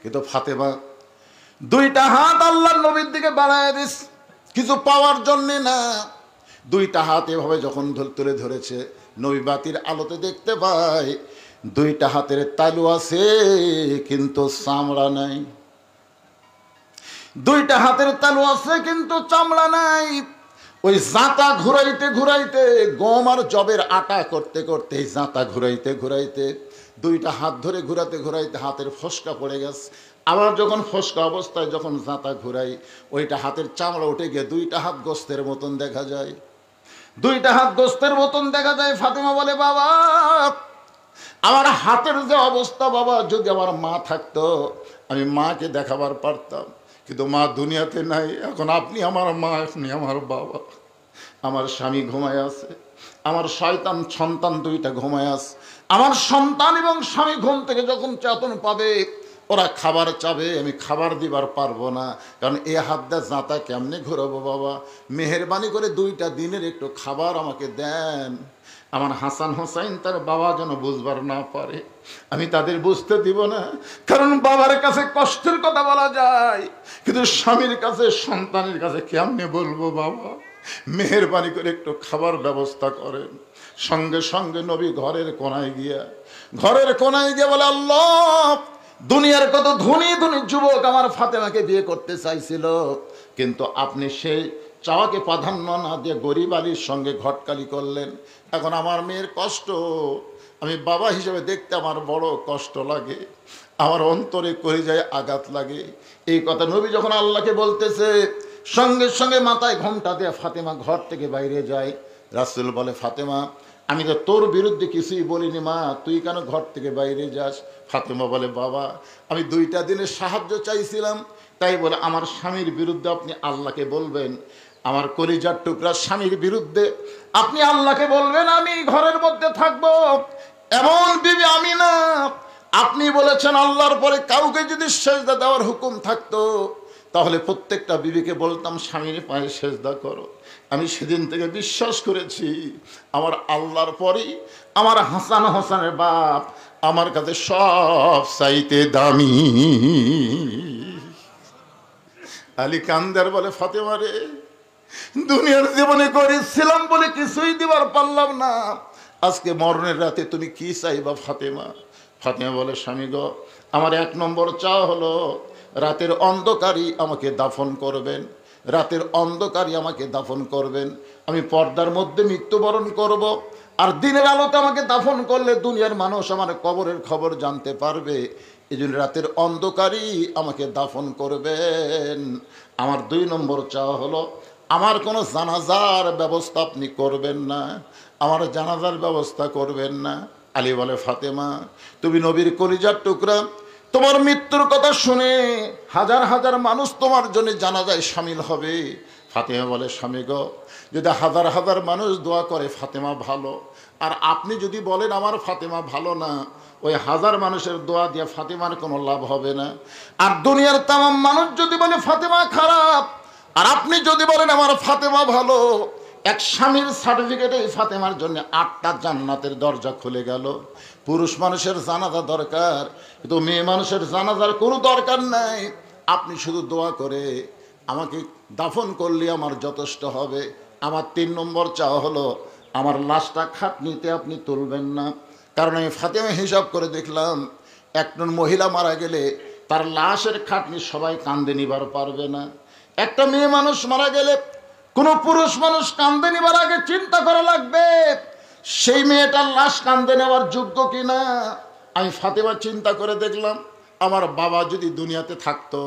কিন্তু ফাতেমা দুইটা হাত আল্লাহর নবীর দিকে বাড়ায় দিস, কিছু পাওয়ার জন্যে না। দুইটা হাত এভাবে যখন তুলে ধরেছে, নবী বাতির আলোতে দেখতে পায় দুইটা হাতের তালু আছে কিন্তু চামড়া নাই। দুইটা হাতের তালু আছে কিন্তু চামড়া নাই। ওই জাঁতা ঘুরাইতে ঘুরাইতে, গম আর জবের আটা করতে করতে, জাঁতা ঘুরাইতে ঘুরাইতে, দুইটা হাত ধরে ঘুরাতে ঘুরাইতে হাতের ফসকা পড়ে গেছে। আবার যখন ফসকা অবস্থায় যখন জাঁতা ঘুরাই, ওইটা হাতের চামড়া উঠে গিয়ে দুইটা হাত গোস্তের মতন দেখা যায়। দুইটা হাত গোস্তের মতন দেখা যায়। ফাতেমা বলে, বাবা আমার হাতের যে অবস্থা, বাবা যদি আমার মা থাকতো আমি মাকে দেখাবার পারতাম, কিন্তু মা দুনিয়াতে নাই। এখন আপনি আমার মা, আপনি আমার বাবা। আমার স্বামী ঘুমায় আছে, আমার শয়তান সন্তান দুইটা ঘুমায় আছে। আমার সন্তান এবং স্বামী ঘুম থেকে যখন চেতন পাবে, ওরা খাবার চাবে, আমি খাবার দিবার পারবো না, কারণ এ হাত দিয়ে জাঁতা কেমনে ঘুরাবো। বাবা মেহেরবানি করে দুইটা দিনের একটু খাবার আমাকে দেন। আমার হাসান হোসাইন তার বাবা যেন বুঝবার না পারে, আমি তাদের বুঝতে দিব না। কারণ বাবার কাছে কষ্টের কথা বলা যায়, কিন্তু স্বামীর কাছে, সন্তানের কাছে কেমনে বলবো। বাবা মেহেরবানি করে একটু খাবার ব্যবস্থা করেন। সঙ্গে সঙ্গে নবী ঘরের কোনায় গিয়ে বলে, আল্লাহ দুনিয়ার কত ধনী ধনী যুবক আমার ফাতেমাকে বিয়ে করতে চাইছিল, কিন্তু আপনি সেই চাওয়াকে প্রাধান্য না দিয়ে গরিব আলীর সঙ্গে ঘটকালি করলেন। এখন আমার মেয়ের কষ্ট আমি বাবা হিসেবে দেখতে আমার বড় কষ্ট লাগে, আমার অন্তরে কলিজায় আঘাত লাগে। এই কথা নবী যখন আল্লাহকে বলতেছে, সঙ্গে সঙ্গে মাথায় ঘোমটা দিয়ে ফাতেমা ঘর থেকে বাইরে যায়। রাসূল বলে, ফাতেমা আমি তো তোর বিরুদ্ধে কিছুই বলিনি মা, তুই কেন ঘর থেকে বাইরে যাস? ফাতেমা বলে, বাবা আমি দুইটা দিনের সাহায্য চাইছিলাম, তাই বলে আমার স্বামীর বিরুদ্ধে আপনি আল্লাহকে বলবেন? আমার কলিজার টুকরা স্বামীর বিরুদ্ধে আপনি আল্লাহকে বলবেন আমি ঘরের মধ্যে থাকবো? এমন বিবি আমি না। আপনি বলেছেন আল্লাহর পরে কাউকে যদি সেজদা দেওয়ার হুকুম থাকতো, তাহলে প্রত্যেকটা বিবিকে বলতাম স্বামীর পায়ে সেজদা করো। আমি সেদিন থেকে বিশ্বাস করেছি আমার আল্লাহর পরেই আমার হাসান হোসেনের বাপ আমার কাছে সব চাইতে দামি। আলী কান্দার বলে, ফাতেমা রে, দুনিয়ার জীবনে করেছিলাম বলে কিছুই দিবার পারলাম না, আজকে মরণের রাতে তুমি কি চাইবা ফাতেমা? ফাতেমা বলে, স্বামী গো, আমার এক নম্বর চাওয়া হলো রাতের অন্ধকারই আমাকে দাফন করবেন, রাতের অন্ধকারই আমাকে দাফন করবেন। আমি পর্দার মধ্যে মৃত্যুবরণ করব, আর দিনের আলোতে আমাকে দাফন করলে দুনিয়ার মানুষ আমার কবরের খবর জানতে পারবে। এই জন্য রাতের অন্ধকারই আমাকে দাফন করবেন। আমার 2 নম্বর চাওয়া হলো আমার কোনো জানাজার ব্যবস্থা আপনি করবেন না, আমার জানাজার ব্যবস্থা করবেন না। আলী বলে, ফাতেমা তুমি নবীর কলিজার টুকরা, তোমার মৃত্যুর কথা শুনে হাজার হাজার মানুষ তোমার জন্য জানাজায় শামিল হবে। ফাতেমা বলে, স্বামী গো, যদি হাজার হাজার মানুষ দোয়া করে ফাতেমা ভালো, আর আপনি যদি বলেন আমার ফাতেমা ভালো না, ওই হাজার মানুষের দোয়া দিয়ে ফাতেমার কোনো লাভ হবে না। আর দুনিয়ার তামাম মানুষ যদি বলে ফাতেমা খারাপ, আর আপনি যদি বলেন আমার ফাতেমা ভালো, এক স্বামীর সার্টিফিকেটে ফাতেমার জন্য 8টা জান্নাতের দরজা খুলে গেল। পুরুষ মানুষের জানাজা দরকার, কিন্তু মেয়ে মানুষের জানাজার কোনো দরকার নাই। আপনি শুধু দোয়া করে আমাকে দাফন করলে আমার যথেষ্ট হবে। আমার 3 নম্বর চাওয়া হলো আমার লাশটা খাটনিতে আপনি তুলবেন না, কারণ আমি ফাতেমা হিসাব করে দেখলাম একজন মহিলা মারা গেলে তার লাশের খাটনি সবাই কান্দে নিবার পারবে না। একটা মেয়ে মানুষ মারা গেলে কোনো পুরুষ মানুষ কান্দে নেবার আগে চিন্তা করা লাগবে সেই মেয়েটার লাশ কান্দে নেওয়ার যোগ্য কিনা। আমি ফাতেমা চিন্তা করে দেখলাম আমার বাবা যদি দুনিয়াতে থাকতো,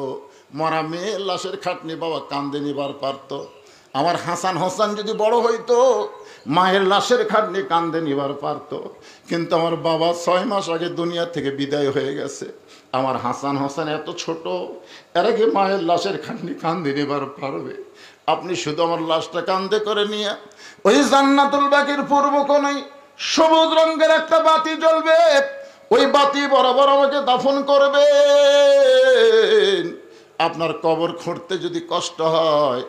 মরা মেয়ের লাশের খাটনি বাবা কান্দে নিবার পারত। আমার হাসান হোসেন যদি বড় হইতো, মায়ের লাশের খাটনি কান্দে নিবার পারত। কিন্তু আমার বাবা 6 মাস আগে দুনিয়া থেকে বিদায় হয়ে গেছে। আমার হাসান হোসেন এত ছোট, এর আগে মায়ের লাশের খাটনি কান্দে নিবার পারবে? আপনি শুধু আমার লাশটা কান্দে করে নিয়ে ওই জান্নাতুল বাকির পূর্ব কোণে সবুজ রঙের একটা বাতি জ্বলবে, ওই বাতি বরাবর আমাকে দাফন করবেন। আপনার কবর খুঁড়তে যদি কষ্ট হয়,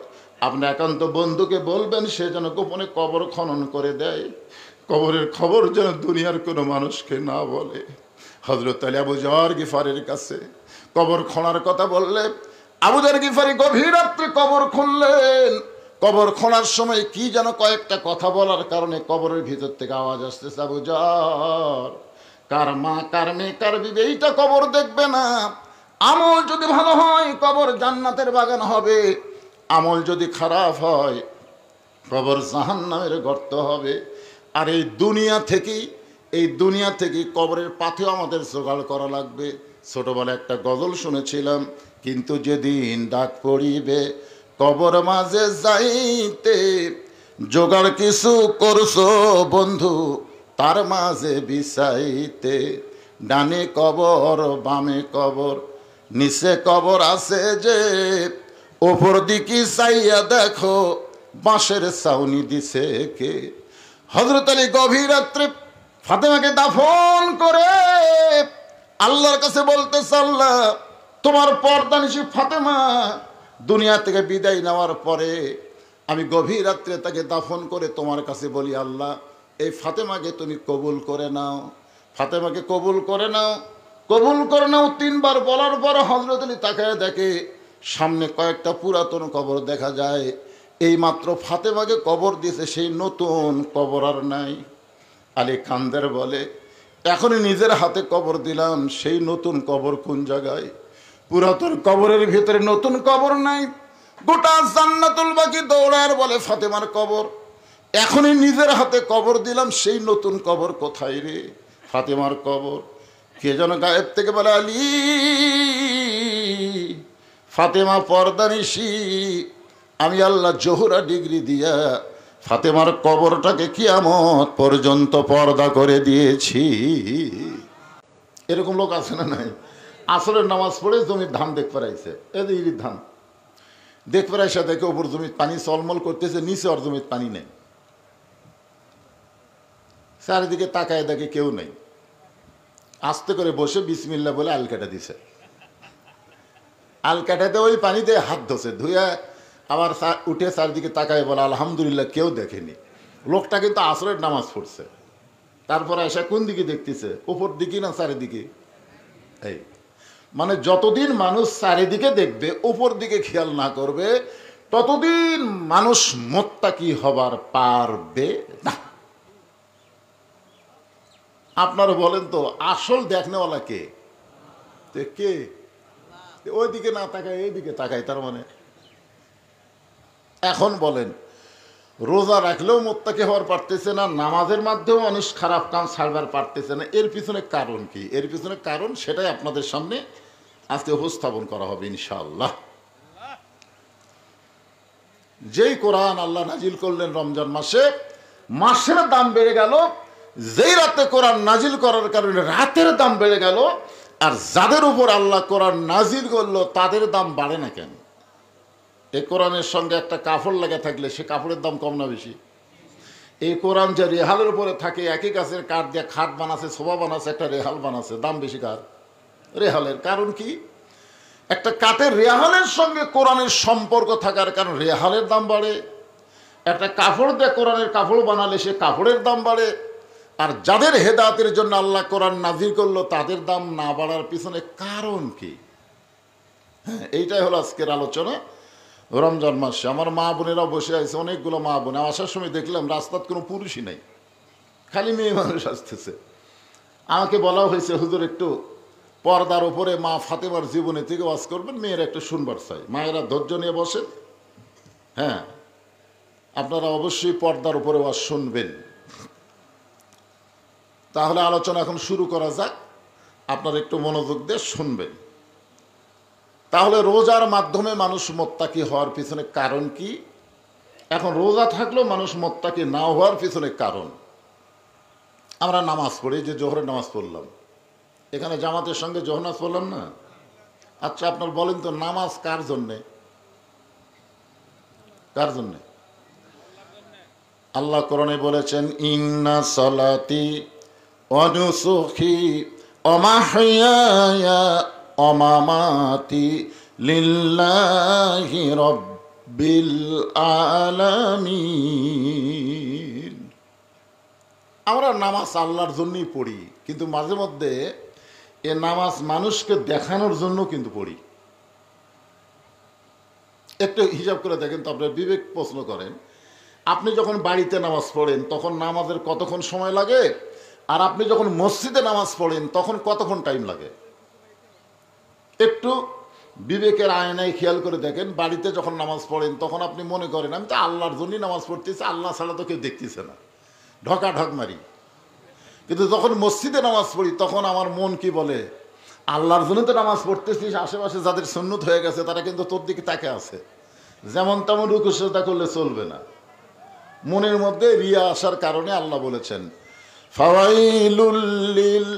আপনি একান্ত বন্ধুকে বলবেন সে যেন গোপনে কবর খনন করে দেয়, কবরের খবর যেন দুনিয়ার কোনো মানুষকে না বলে। হযরত আলী আবু যর গিফারের কাছে কবর খোঁড়ার কথা বললে আবু যর গিফারি গভীর রাত্রে কবর খুললেন। কবর খোঁড়ার সময় কি যেন কয়েকটা কথা বলার কারণে কবরের ভিতর থেকে আওয়াজ আসতেছে, আবু যর, কার মা কার মেয়ে কার বিবি এইটা কবর দেখবে না। আমল যদি ভালো হয় কবর জান্নাতের বাগান হবে, আমল যদি খারাপ হয় কবর জাহান্নামের গর্ত হবে। আর এই দুনিয়া থেকেই কবরের পাথেও আমাদের জোগাড় করা লাগবে। ছোটবেলায় একটা গজল শুনেছিলাম, কিন্তু যেদিন ডাক পড়িবে কবর মাঝে যাইতে, জোগাড় কিছু করছো বন্ধু তার মাঝে বিছাইতে। ডানে কবর বামে কবর নিচে কবর আছে যে, ওপর দিকে চাইয়া দেখো বাঁশের ছাউনি দিছে কে। হযরত আলী গভীর রাত্রে ফাতেমাকে দাফন করে আল্লাহর কাছে বলতেছে, আল্লাহ তোমার পর্দানিশী ফাতেমা দুনিয়া থেকে বিদায় নেওয়ার পরে আমি গভীর রাত্রে তাকে দাফন করে তোমার কাছে বলি, আল্লাহ এই ফাতেমাকে তুমি কবুল করে নাও, ফাতেমাকে কবুল করে নাও, কবুল করে নাও। 3 বার বলার পর হযরত আলী তাকায় দেখে সামনে কয়েকটা পুরাতন কবর দেখা যায়। এই মাত্র ফাতেমাকে কবর দিয়েছে, সেই নতুন কবর আর নাই। আলী কান্দের বলে, এখনই নিজের হাতে কবর দিলাম, সেই নতুন কবর কোন জায়গায়? পুরাতন কবরের ভিতরে নতুন কবর নাই। গোটা জান্নাতুল বাকি দৌড়ার বলে ফাতেমার কবর। এখনই নিজের হাতে কবর দিলাম, সেই নতুন কবর কোথায় রে? ফাতেমার কবর। কে যেন গায়েব থেকে বলে, আলী ফাতেমা পর্দানিশী, আমি আল্লাহ জোহরা ডিগ্রি দিয়া ফাতেমার কবরটাকে কিয়ামত পর্যন্ত পর্দা করে দিয়েছি। এরকম লোক আছে না নাই? আসরের নামাজ পড়ে জমির ধান দেখতে পারাইছে, এই ধান দেখতে পারাইসা দেখে ওপর জমির পানি চলমল করতেছে, নিচে ওর জমির পানি নেই। চারিদিকে তাকায় দেখে কেউ নেই। আস্তে করে বসে বিসমিল্লাহ বলে আল কাটা দিছে। আল কাটাতে ওই পানিতে হাত ধোছে, ধুয়ে আবার উঠে চারিদিকে তাকায় বলে আলহামদুলিল্লাহ কেউ দেখেনি। লোকটা কিন্তু আসরের নামাজ পড়ছে। তারপরে এসে কোন দিকে দেখতেছে? উপর দিকে না চারিদিকে? এই মানে যতদিন মানুষ চারিদিকে দেখবে, উপর দিকে খেয়াল না করবে, ততদিন মানুষ মুত্তাকি হবার পারবে না। আপনারা বলেন তো, আসল দেখনেওয়ালা কে? কে? ওইদিকে না তাকায় এইদিকে তাকায়, তার মানে এখন বলেন, রোজা রাখলেও মুত্তাকি হওয়ার পারতেছে না, নামাজের মাধ্যমেও মানুষ খারাপ কাম ছাড়বার পারতেছে না। এর পিছনে কারণ কি? এর পিছনে কারণ সেটাই আপনাদের সামনে আজকে উপস্থাপন করা হবে ইনশাআল্লাহ। যেই কোরআন আল্লাহ নাজিল করলেন রমজান মাসে, মাসের দাম বেড়ে গেল। যেই রাতে কোরআন নাজিল করার কারণে রাতের দাম বেড়ে গেল। আর যাদের উপর আল্লাহ কোরআন নাজিল করলো তাদের দাম বাড়ে না কেন? এই কোরআনের সঙ্গে একটা কাপড় লেগে থাকলে সে কাপড়ের দাম কম না বেশি? এই কোরআন যে রেহালের উপরে থাকে, একই গাছের কাঠ দিয়ে খাট বানাচ্ছে, সোফা বানাচ্ছে, একটা রেহাল বানাচ্ছে, দাম বেশি কার? রেহালের। কারণ কি? একটা কাঠের রেহালের সঙ্গে কোরআনের সম্পর্ক থাকার কারণ রেহালের দাম বাড়ে। একটা কাপড় দিয়ে কোরআনের কাপড় বানালে সে কাপড়ের দাম বাড়ে। আর যাদের হেদায়েতের জন্য আল্লাহ কোরআন নাজিল করলো তাদের দাম না বাড়ার পিছনে কারণ কি? হ্যাঁ, এইটাই হলো আজকের আলোচনা। রমজান মাসে আমার মা বোনেরা বসে আছে, অনেকগুলো মা বোন। আসার সময় দেখলাম রাস্তার কোনো পুরুষই নাই, খালি মেয়ে মানুষ আসতেছে। আমাকে বলা হয়েছে, হুজুর একটু পর্দার উপরে মা ফাতেমার জীবনী থেকে ওয়াজ করবেন, মেয়েরা একটু শুনবার চাই। মায়েরা ধৈর্য নিয়ে বসেন। হ্যাঁ, আপনারা অবশ্যই পর্দার উপরে ওয়াজ শুনবেন। তাহলে আলোচনা এখন শুরু করা যাক, আপনারা একটু মনোযোগ দিয়ে শুনবেন। তাহলে রোজার মাধ্যমে মানুষ মুত্তাকি হওয়ার পিছনে কারণ কি? এখন রোজা থাকলেও মানুষ মুত্তাকি না হওয়ার পিছনে কারণ, আমরা নামাজ পড়ি, যে জোহরের নামাজ পড়লাম, এখানে জামাতের সঙ্গে জোহর নামাজ পড়লাম না? আচ্ছা আপনার বলেন তো, নামাজ কার জন্যে? কার জন্যে? আল্লাহ কোরআনে বলেছেন, ইন্না সালাতি ওয়া নুসুকি ওয়া মাহইয়ায়া ওয়া মামাতি লিল্লাহি রাব্বিল আলামিন। আমরা নামাজ আল্লাহর জন্যই পড়ি, কিন্তু মাঝে মধ্যে এ নামাজ মানুষকে দেখানোর জন্য কিন্তু পড়ি। একটু হিসাব করে দেখেন তো, আপনার বিবেক প্রশ্ন করেন, আপনি যখন বাড়িতে নামাজ পড়েন তখন নামাজের কতক্ষণ সময় লাগে, আর আপনি যখন মসজিদে নামাজ পড়েন তখন কতক্ষণ টাইম লাগে? একটু বিবেকের আয়নায় খেয়াল করে দেখেন, বাড়িতে যখন নামাজ পড়েন তখন আপনি মনে করেন আমি তো আল্লাহর জন্যই নামাজ পড়তেছি, আল্লাহ ছাড়া তো কেউ দেখতেছে না, ঢকা ঢক মারি। কিন্তু যখন মসজিদে নামাজ পড়ি তখন আমার মন কি বলে, আল্লাহর জন্য তো নামাজ পড়তেছিস, আশেপাশে যাদের সুন্নত হয়ে গেছে তারা কিন্তু তোর দিকে তাকে আছে, যেমন তেমন রুকু সিজদা করলে চলবে না। মনের মধ্যে রিয়া আসার কারণে আল্লাহ বলেছেন, ফাওয়াইলুল লিল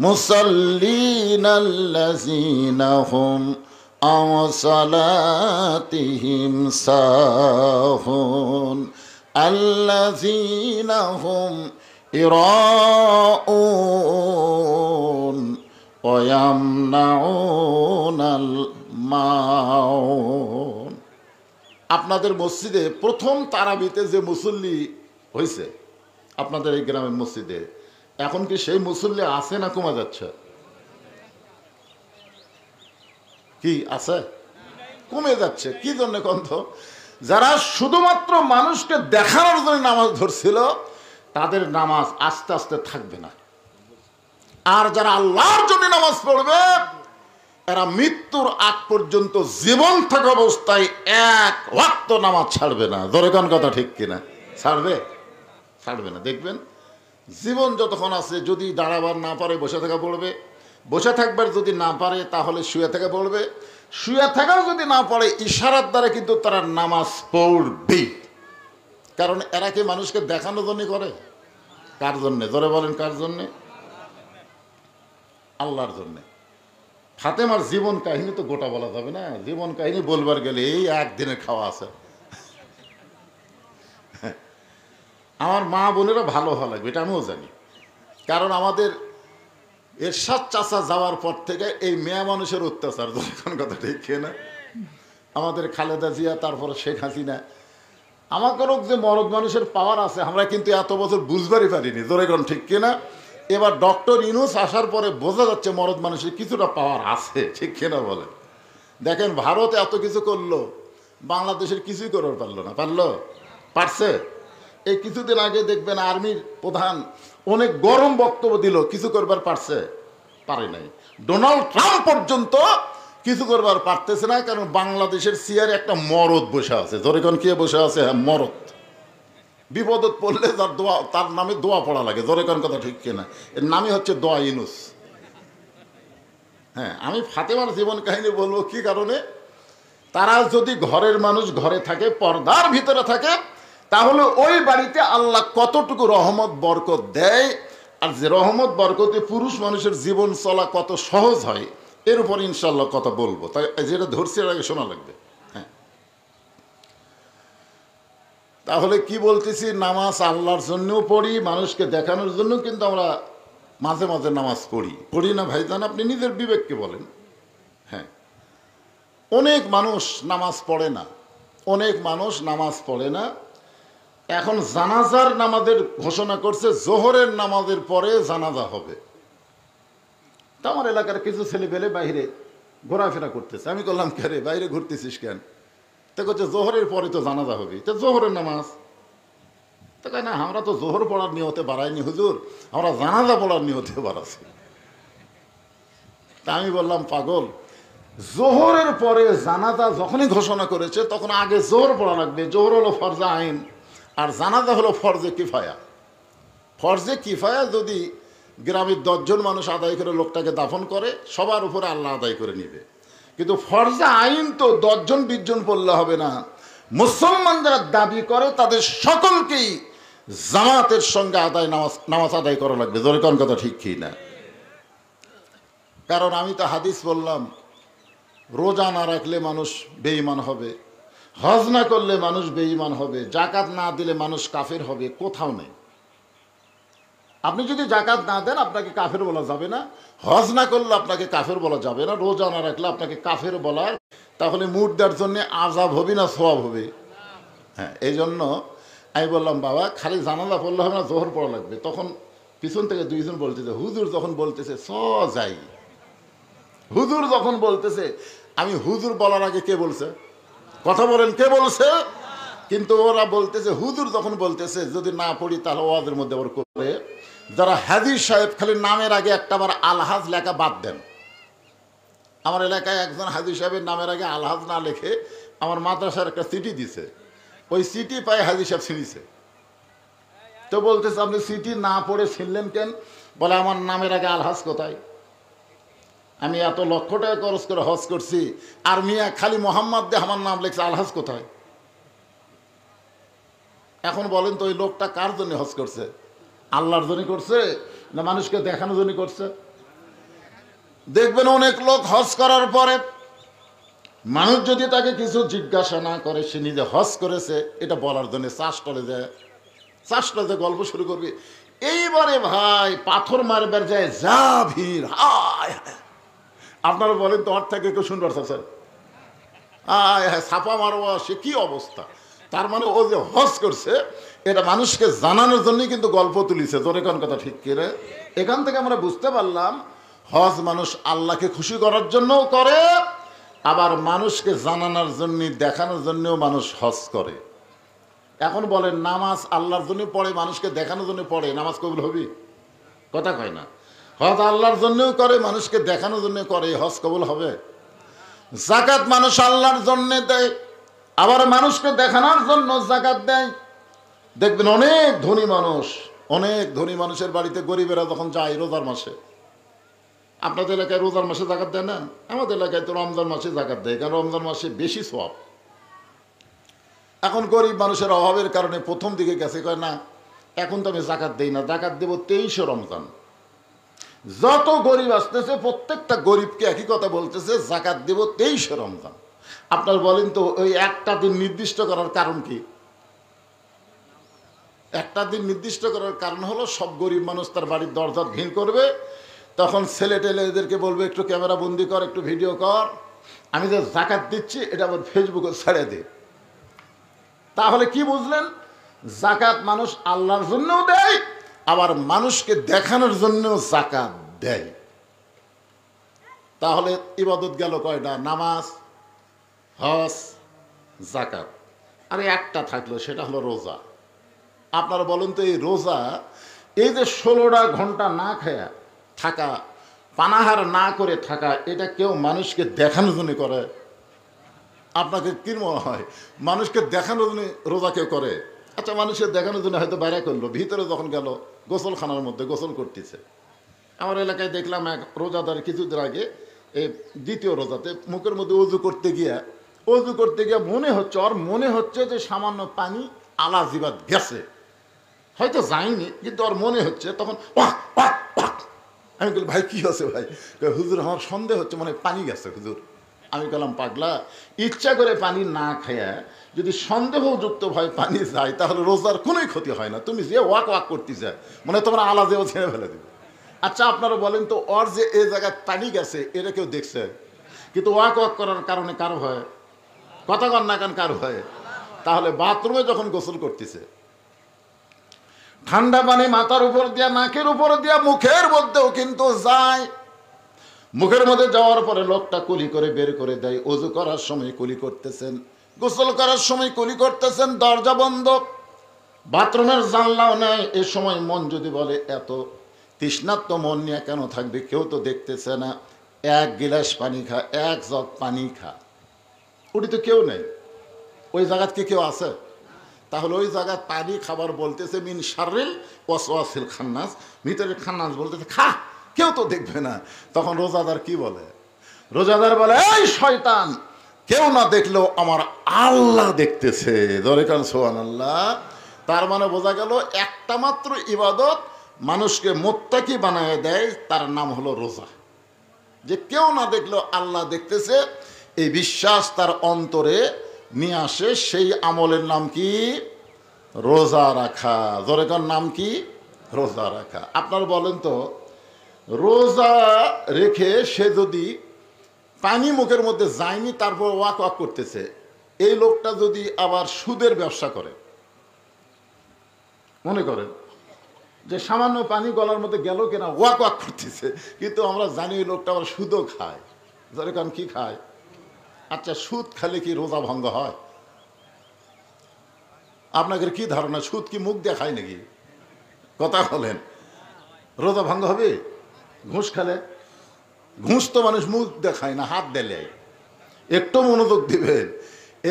মুসাল্লিনাল্লাযীনা হুম আন সালাতিহিম সাহুন আল্লাযীনা হুম ইরাউন ওয়া ইয়ামনাউনাল মাউন। আপনাদের মসজিদে প্রথম তারাবিতে যে মুসল্লি হয়েছে আপনাদের এই গ্রামের মসজিদে, এখন কি সেই মুসল্লি আছে না কমা যাচ্ছে? কি আছে? কমে যাচ্ছে। কি জন্য কন্ত? যারা শুধুমাত্র মানুষকে দেখানোর জন্য নামাজ ধরছিল তাদের নামাজ আস্তে আস্তে থাকবে না, আর যারা আল্লাহর জন্য নামাজ পড়বে এরা মৃত্যুর আগ পর্যন্ত জীবন থাকা অবস্থায় এক ওয়াক্ত নামাজ ছাড়বে না। ধরে কোন কথা ঠিক কিনা? ছাড়বে? ছাড়বে না। দেখবেন জীবন যতক্ষণ আছে, যদি দাঁড়াবার না পারে বসে থাকা পড়বে, বসে থাকবার যদি না পারে তাহলে শুয়ে থাকা পড়বে, শুয়ে থাকাও যদি না পারে ইশারার দ্বারা কিন্তু তারা নামাজ পড়বেই। কারণ এরা কি মানুষকে দেখানোর জন্য করে? কার জন্যে? ধরে বলেন কার জন্যে? আল্লাহর জন্যে। ফাতেমার জীবন কাহিনী তো গোটা বলা যাবে না, জীবন কাহিনী বলবার গেলে এই একদিনের খাওয়া আছে। আমার মা বোনেরা ভালো হওয়া লাগবে, এটা আমিও জানি। কারণ আমাদের এরশাদ চাচা যাওয়ার পর থেকে এই মেয়ে মানুষের অত্যাচার, যখন কথা ঠিক না, আমাদের খালেদা জিয়া, তারপরে শেখ হাসিনা, আমাদেরও যে মরদ মানুষের পাওয়ার আছে আমরা কিন্তু এত বছর বুঝবারই পারিনি। জোরেগণ ঠিক কিনা? এবার ডক্টর ইউনূস আসার পরে বোঝা যাচ্ছে মরদ মানুষের কিছুটা পাওয়ার আছে, ঠিক কিনা বলে? দেখেন ভারত এত কিছু করলো, বাংলাদেশের কিছুই করতে পারলো না। পারলো? পারছে? এই কিছুদিন আগে দেখবেন আর্মির প্রধান অনেক গরম বক্তব্য দিল, কিছু করবার পারছে? পারে নাই। ডোনাল্ড ট্রাম্প পর্যন্ত কিছু করবার পারতেছে না, কারণ বাংলাদেশের চেয়ারে একটা মরদ বসে আছে। ধরে কোন কে বসে আছে? হ্যাঁ, মরদ। বিপদত পড়লে তার দোয়া, তার নামে দোয়া পড়া লাগে। ধরে কোন কথা ঠিক কিনা? এর নামই হচ্ছে দোয়া ইউনূস। হ্যাঁ, আমি ফাতেমার জীবন কাহিনী বলবো কি কারণে? তারা যদি ঘরের মানুষ ঘরে থাকে, পর্দার ভিতরে থাকে, তাহলে ওই বাড়িতে আল্লাহ কতটুকু রহমত বরকত দেয়, আর যে রহমত বরকতে পুরুষ মানুষের জীবন চলা কত সহজ হয়, এর উপর ইনশাল্লাহ কথা বলবো। তাই যেটা ধরছি এর আগে শোনা লাগবে। হ্যাঁ, তাহলে কি বলতেছি? নামাজ আল্লাহর জন্যও পড়ি, মানুষকে দেখানোর জন্য কিন্তু আমরা মাঝে মাঝে নামাজ পড়ি। পড়ি না ভাইজান? আপনি নিজের বিবেককে বলেন। হ্যাঁ, অনেক মানুষ নামাজ পড়ে না, অনেক মানুষ নামাজ পড়ে না। এখন জানাজার নামাজের ঘোষণা করছে, জোহরের নামাজের পরে জানাজা হবে। তা আমার এলাকার কিছু ছেলে পেলে বাইরে ঘোরাফেরা করতেছে। আমি বললাম, কে রে, বাইরে ঘুরতেছিস কেন? তো করছে জোহরের পরে তো জানাজা হবে, তো জোহরের নামাজ। তো কয় না, আমরা তো জোহর পড়ার নিয়তে বাড়াইনি হুজুর, আমরা জানাজা পড়ার নিয়তে বাড়াচ্ছি। তা আমি বললাম, পাগল, জোহরের পরে জানাজা যখনই ঘোষণা করেছে তখন আগে জোহর পড়া লাগবে। জোহর হলো ফরজে আইন, আর জানাজা হলো ফরজে কিফায়া। ফরজে কিফায়া যদি গ্রামের 10 জন মানুষ আদায় করে লোকটাকে দাফন করে, সবার উপরে আল্লাহ আদায় করে নেবে। কিন্তু ফরজে আইন তো 10 জন 20 জন পড়লে হবে না। মুসলমান যারা দাবি করে তাদের সকলকেই জামাতের সঙ্গে নামাজ আদায় করা লাগবে। জোরে কোন কথা ঠিক কি না? কারণ আমি তো হাদিস বললাম, রোজা না রাখলে মানুষ বেঈমান হবে, হজ না করলে মানুষ বেঈমান হবে, জাকাত না দিলে মানুষ কাফের হবে, কোথাও নেই। আপনি যদি জাকাত না দেন আপনাকে কাফের বলা যাবে না, হজ না করলে আপনাকে কাফের বলা যাবে না, রোজা না রাখলে আপনাকে কাফের বলার, তাহলে মুর্দার জন্য আযাব হবে না সওয়াব হবে? হ্যাঁ, এই জন্য আমি বললাম, বাবা খালি জানাজা পড়লে হবে না, জোহর পড়া লাগবে। তখন পিছন থেকে দুইজন বলতেছে, হুজুর যখন বলতেছে চ যাই, হুজুর যখন বলতেছে, আমি হুজুর বলার আগে কে বলছে? কথা বলেন, কে বলছে? কিন্তু ওরা বলতেছে হুজুর যখন বলতেছে যদি না পড়ি তাহলে ওয়াজের মধ্যে ওর করে যারা হাজী সাহেব খালি নামের আগে একটা বার আলহাজ লেখা বাদ দেন। আমার এলাকায় একজন হাজী সাহেবের নামের আগে আলহাজ না লেখে আমার মাদ্রাসার একটা চিঠি দিছে, ওই চিঠি পায় হাজী সাহেব ছিনিছে। তো বলতেছে আপনি চিঠি না পড়ে ছিনলেন কেন? বলে আমার নামের আগে আলহাজ কোথায়? আমি এত লক্ষ টাকা খরচ করে হজ করছি, আর মিয়া খালি মোহাম্মদ দিয়ে আমার নাম লেখছে, আলহাজ কোথায়? এখন বলেন তো ওই লোকটা কার জন্য হজ করছে? আল্লাহর জন্য করছে না মানুষকে দেখানোর জন্য করছে? দেখবেন অনেক লোক হজ করার পরে মানুষ যদি তাকে কিছু জিজ্ঞাসা না করে, সে নিজে হজ করেছে এটা বলার জন্য চাষটলে যায়, চাষটলে গল্প শুরু করবে। এইবারে ভাই পাথর মারবার যায়, যা ভিড়, হায় হায়। আপনারা বলেন তো, ওর থেকে কেউ শুনবার চাচ্ছেন? হায় হায়, ছাপা মারবা, সে কি অবস্থা। তার মানে ও যে হজ করছে এটা মানুষকে জানানোর জন্যই কিন্তু গল্প তুলিছে। জোরে কোন কথা ঠিক কিরে? এখান থেকে আমরা বুঝতে পারলাম হজ মানুষ আল্লাহকে খুশি করার জন্যও করে, আবার মানুষকে জানানোর জন্য দেখানোর জন্যও মানুষ হজ করে। এখন বলেন নামাজ আল্লাহর জন্য পড়ে, মানুষকে দেখানোর জন্য পড়ে, নামাজ কবুল হবে? কথা কয় না। হজ আল্লাহর জন্যও করে, মানুষকে দেখানোর জন্য করে, হজ কবুল হবে? যাকাত মানুষ আল্লাহর জন্য দেয়, আবার মানুষকে দেখানোর জন্য যাকাত দেয়। দেখবেন অনেক ধনী মানুষ, অনেক ধনী মানুষের বাড়িতে গরিবেরা যখন যায় রোজার মাসে, আপনাদের এলাকায় রোজার মাসে যাকাত দেয় না? আমাদের এলাকায় তো রমজান মাসে যাকাত দেয়, কারণ রমজান মাসে বেশি সওয়াব। এখন গরিব মানুষের অভাবের কারণে প্রথম দিকে গেছে, কয় না এখন তো আমি যাকাত দেই না, যাকাত দেবো 23শে রমজান। যত গরিব আসতেছে প্রত্যেকটা গরিবকে একই কথা বলতেছে, যাকাত দেব 23শে রমজান। আপনার বলেন তো ওই একটা দিন নির্দিষ্ট করার কারণ কি? একটা দিন নির্দিষ্ট করার কারণ হলো সব গরিব মানুষ তার বাড়ির দরজা ভিড় করবে, তখন ছেলে টেলে এদেরকে বলবে একটু ক্যামেরা বন্দি কর, একটু ভিডিও কর, আমি যে যাকাত দিচ্ছি এটা আবার ফেসবুকে ছেড়ে দে। তাহলে কি বুঝলেন? যাকাত মানুষ আল্লাহর জন্যও দেয়, আবার মানুষকে দেখানোর জন্যও যাকাত দেয়। তাহলে ইবাদত গেল কয়টা? নামাজ, হজ, যাকাত, আর একটা থাকলো সেটা হলো রোজা। আপনারা বলেন তো এই রোজা, এই যে 16টা ঘন্টা না খায়া থাকা, পানাহার না করে থাকা, এটা কেউ মানুষকে দেখানোর জন্য করে? আপনাকে কি মনে হয় মানুষকে দেখানোর জন্য রোজা কেউ করে? আচ্ছা, মানুষের দেখানোর জন্য হয়তো বাইরে করলো, ভিতরে যখন গেল গোসলখানার মধ্যে গোসল করতেছে। আমার এলাকায় দেখলাম এক রোজাদার কিছুদিন আগে এই দ্বিতীয় রোজাতে মুখের মধ্যে অজু করতে গিয়া মনে হচ্ছে, ওর মনে হচ্ছে যে সামান্য পানি আলা জিবাত গেছে, হয়তো যায়নি কিন্তু ওর মনে হচ্ছে। তখন আমি বলি ভাই কি আছে ভাই? হুজুর আমার সন্দেহ হচ্ছে, মানে পানি গেছে হুজুর। আমি বললাম পাগলা, ইচ্ছা করে পানি না খায়া যদি সন্দেহযুক্ত ভয় পানি যায় তাহলে রোজার কোনোই ক্ষতি হয় না। তুমি যে ওয়াক করতে যায় মানে তোমার আলা যেও ছেড়ে ফেলে দেবে। আচ্ছা আপনারা বলেন তো, ওর যে এই জায়গায় পানি গেছে এটা কেউ দেখছে? কিন্তু ওয়াক করার কারণে কারো হয়? কথা কন না কেন, কারো হয়? তাহলে বাথরুমে যখন গোসল করতেছে, ঠান্ডা পানি মাথার উপর দিয়া, নাকের উপর দিয়া, মুখের মধ্যেও কিন্তু যায়। মুখের মধ্যে যাওয়ার পরে লোকটা কুলি করে বের করে দেয়। ওযু করার সময় কুলি করতেছেন, গোসল করার সময় কুলি করতেছেন, দরজা বন্ধ, বাথরুমের জানলাও নেই। এ সময় মন যদি বলে এত তৃষ্ণার্ত মন নিয়ে কেন থাকবে, কেউ তো দেখতেছে না, এক গিলাস পানি খা, এক জগ পানি খা, ওটি তো কেউ নেই। ওই জায়গাত কি কেউ আছে? তাহলে ওই জায়গায় পানি খাবার বলতেছে মিন শাররিল ওয়াসওয়াসিল খান্নাস, ভিতরে খান্নাস বলতেছে খা, কেউ তো দেখবে না। তখন রোজাদার কি বলে? রোজাদার বলে এই শয়তান, কেউ না দেখলেও আমার আল্লাহ দেখতেছে। ধরে কান সুবহানাল্লাহ। তার মানে বোঝা গেল একটা মাত্র ইবাদত মানুষকে মুত্তাকি বানায় দেয়, তার নাম হলো রোজা। যে কেউ না দেখলেও আল্লাহ দেখতেছে, এই বিশ্বাস তার অন্তরে নিয়ে আসে, সেই আমলের নাম কি? রোজা রাখা। ধরে কার নাম কি? রোজা রাখা। আপনারা বলেন তো, রোজা রেখে সে যদি পানি মুখের মধ্যে যায়নি তারপর ওয়াক করতেছে, এই লোকটা যদি আবার সুদের ব্যবসা করে, মনে করেন যে সামান্য পানি গলার মধ্যে গেল কিনা ওয়াক ওয়াক করতেছে, কিন্তু আমরা জানি ওই লোকটা আবার সুদও খায়। ধরে কারণ কি খায়? আচ্ছা, সুদ খেলে কি রোজা ভঙ্গ হয়? আপনাদের কি ধারণা, সুদ কি মুখ দিয়ে খায় নাকি? কথা বলেন, রোজা ভঙ্গ হবে? ঘুষ খেলে? ঘুষ তো মানুষ মুখ দিয়ে খায় না, হাত দিলে। একটু মনোযোগ দিবেন।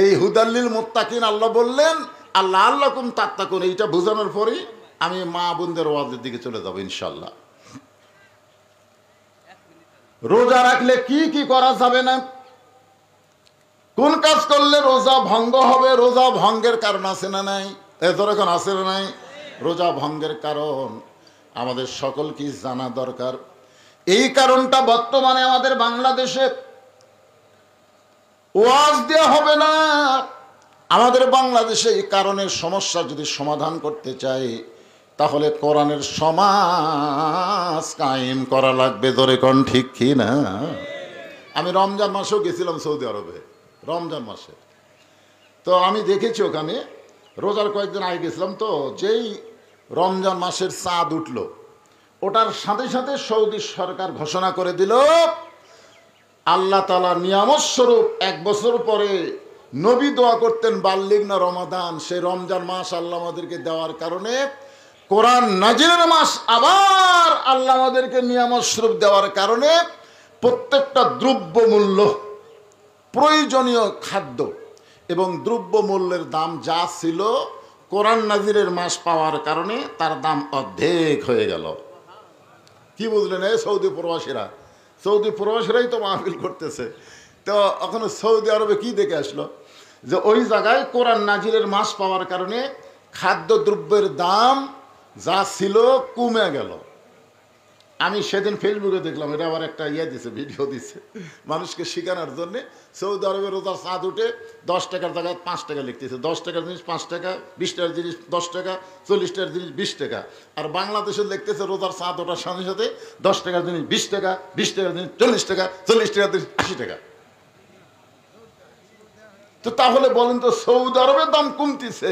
এই হুদাল্লিল মুত্তাকিন আল্লাহ বললেন, আল্লাহ আল্লাকুম তাত্তাকুন, এইটা বোঝানোর পরেই আমি মা বোনদের ওয়াজের দিকে চলে যাবো ইনশাল্লাহ। রোজা রাখলে কি কি করা যাবে না, কোন কাজ করলে রোজা ভঙ্গ হবে, রোজা ভঙ্গের কারণ আছে না নাই? এদের এখন আছে না নাই? রোজা ভঙ্গের কারণ আমাদের সকলকে জানা দরকার। এই কারণটা বর্তমানে আমাদের বাংলাদেশে ওয়াজ দেওয়া হবে না। আমাদের বাংলাদেশে এই কারণের সমস্যা যদি সমাধান করতে চাই, তাহলে কোরআনের সমাজ কায়েম করা লাগবে। ধরে কোন ঠিক কি না? আমি রমজান মাসেও গেছিলাম সৌদি আরবে, রমজান মাসে। তো আমি দেখেছি ওখানে, রোজার কয়েকদিন আগে গেছিলাম, তো যেই রমজান মাসের চাঁদ উঠল, ওটার সাথে সাথে সৌদি সরকার ঘোষণা করে দিল, আল্লাহ তাআলা নিয়ামত স্বরূপ 1 বছর পরে নবী দোয়া করতেন বাল্লিগ না রমাদান, সেই রমজান মাস আল্লাহ আমাদেরকে দেওয়ার কারণে কোরআন নাজিলের মাস আবার আল্লাহ আমাদেরকে নিয়ামত স্বরূপ দেওয়ার কারণে প্রত্যেকটা দ্রব্য মূল্য, প্রয়োজনীয় খাদ্য এবং দ্রব্য মূল্যের দাম যা ছিল, কোরআন নাজিলের মাস পাওয়ার কারণে তার দাম অর্ধেক হয়ে গেল। কি বুঝলেন? এই সৌদি প্রবাসীরা, সৌদি প্রবাসীরাই তো মাহফিল করতেছে। তো এখন সৌদি আরবে কি দেখে আসলো, যে ওই জায়গায় কোরআন নাজিলের মাস পাওয়ার কারণে খাদ্যদ্রব্যের দাম যা ছিল কমে গেল। আমি সেদিন ফেসবুকে দেখলাম, এটা আবার একটা দিছে, ভিডিও দিছে মানুষকে শেখানোর জন্যে। সৌদি আরবের রোজার চাঁদ উঠে 10 টাকার জায়গায় 5 টাকা লিখতেছে, 10 টাকার জিনিস 5 টাকা, 20 টাকার জিনিস 10 টাকা, 40 টাকার জিনিস 20 টাকা। আর বাংলাদেশে লিখতেছে রোজার চাঁদ ওঠার সাথে সাথে 10 টাকার জিনিস 20 টাকা, 20 টাকার জিনিস 40 টাকা, 40 টাকার জিনিস 80 টাকা। তো তাহলে বলেন তো, সৌদি আরবের দাম কমতিছে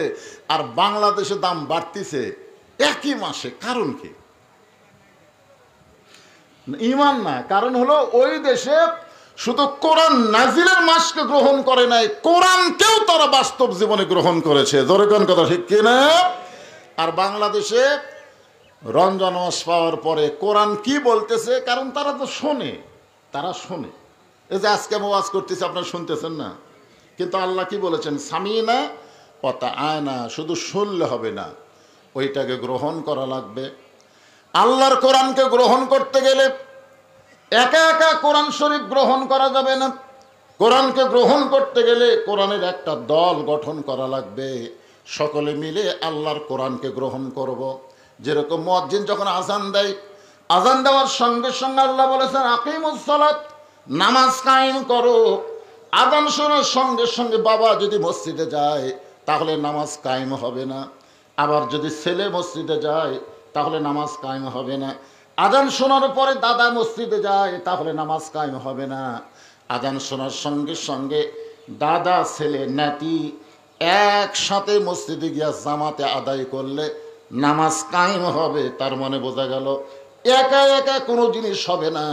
আর বাংলাদেশের দাম বাড়তিছে একই মাসে, কারণ কি? ঈমান না, কারণ হলো ওই দেশে শুধু কোরআন নাজিলের মাসকে গ্রহণ করে নাই, কোরআনকেও তারা বাস্তব জীবনে গ্রহণ করেছে। জোরে কোন কথা ঠিক কিনা? আর বাংলাদেশে রমজান মাস পাওয়ার পরে কোরআন কি বলতেছে, কারণ তারা তো শোনে, তারা শোনে। এই যে আজকে আমি ওয়াজ করতেছি, আপনারা শুনতেছেন না, কিন্তু আল্লাহ কি বলেছেন? সামিনা ওয়া আয়না, শুধু শুনলে হবে না, ওইটাকে গ্রহণ করা লাগবে। আল্লাহর কোরআনকে গ্রহণ করতে গেলে একা একা কোরআন শরীফ গ্রহণ করা যাবে না। কোরআনকে গ্রহণ করতে গেলে কোরআনের একটা দল গঠন করা লাগবে, সকলে মিলে আল্লাহর কোরআনকে গ্রহণ করব। যেরকম মুয়াজ্জিন যখন আজান দেয়, আজান দেওয়ার সঙ্গে সঙ্গে আল্লাহ বলেছেন আকিমুস সালাত, নামাজ কায়েম করো। আজান শোনার সঙ্গে সঙ্গে বাবা যদি মসজিদে যায় তাহলে নামাজ কায়েম হবে না, আবার যদি ছেলে মসজিদে যায় তাহলে নামাজ কায়েম হবে না। আজান শোনার পরে দাদা মসজিদে যায় তাহলে নামাজ কায়েম হবে না। আজান শোনার সঙ্গে সঙ্গে দাদা, ছেলে, নাতি একসাথে মসজিদে গিয়া জামাতে আদায় করলে নামাজ কায়েম হবে। তার মানে বোঝা গেল একা একা কোনো জিনিস হবে না,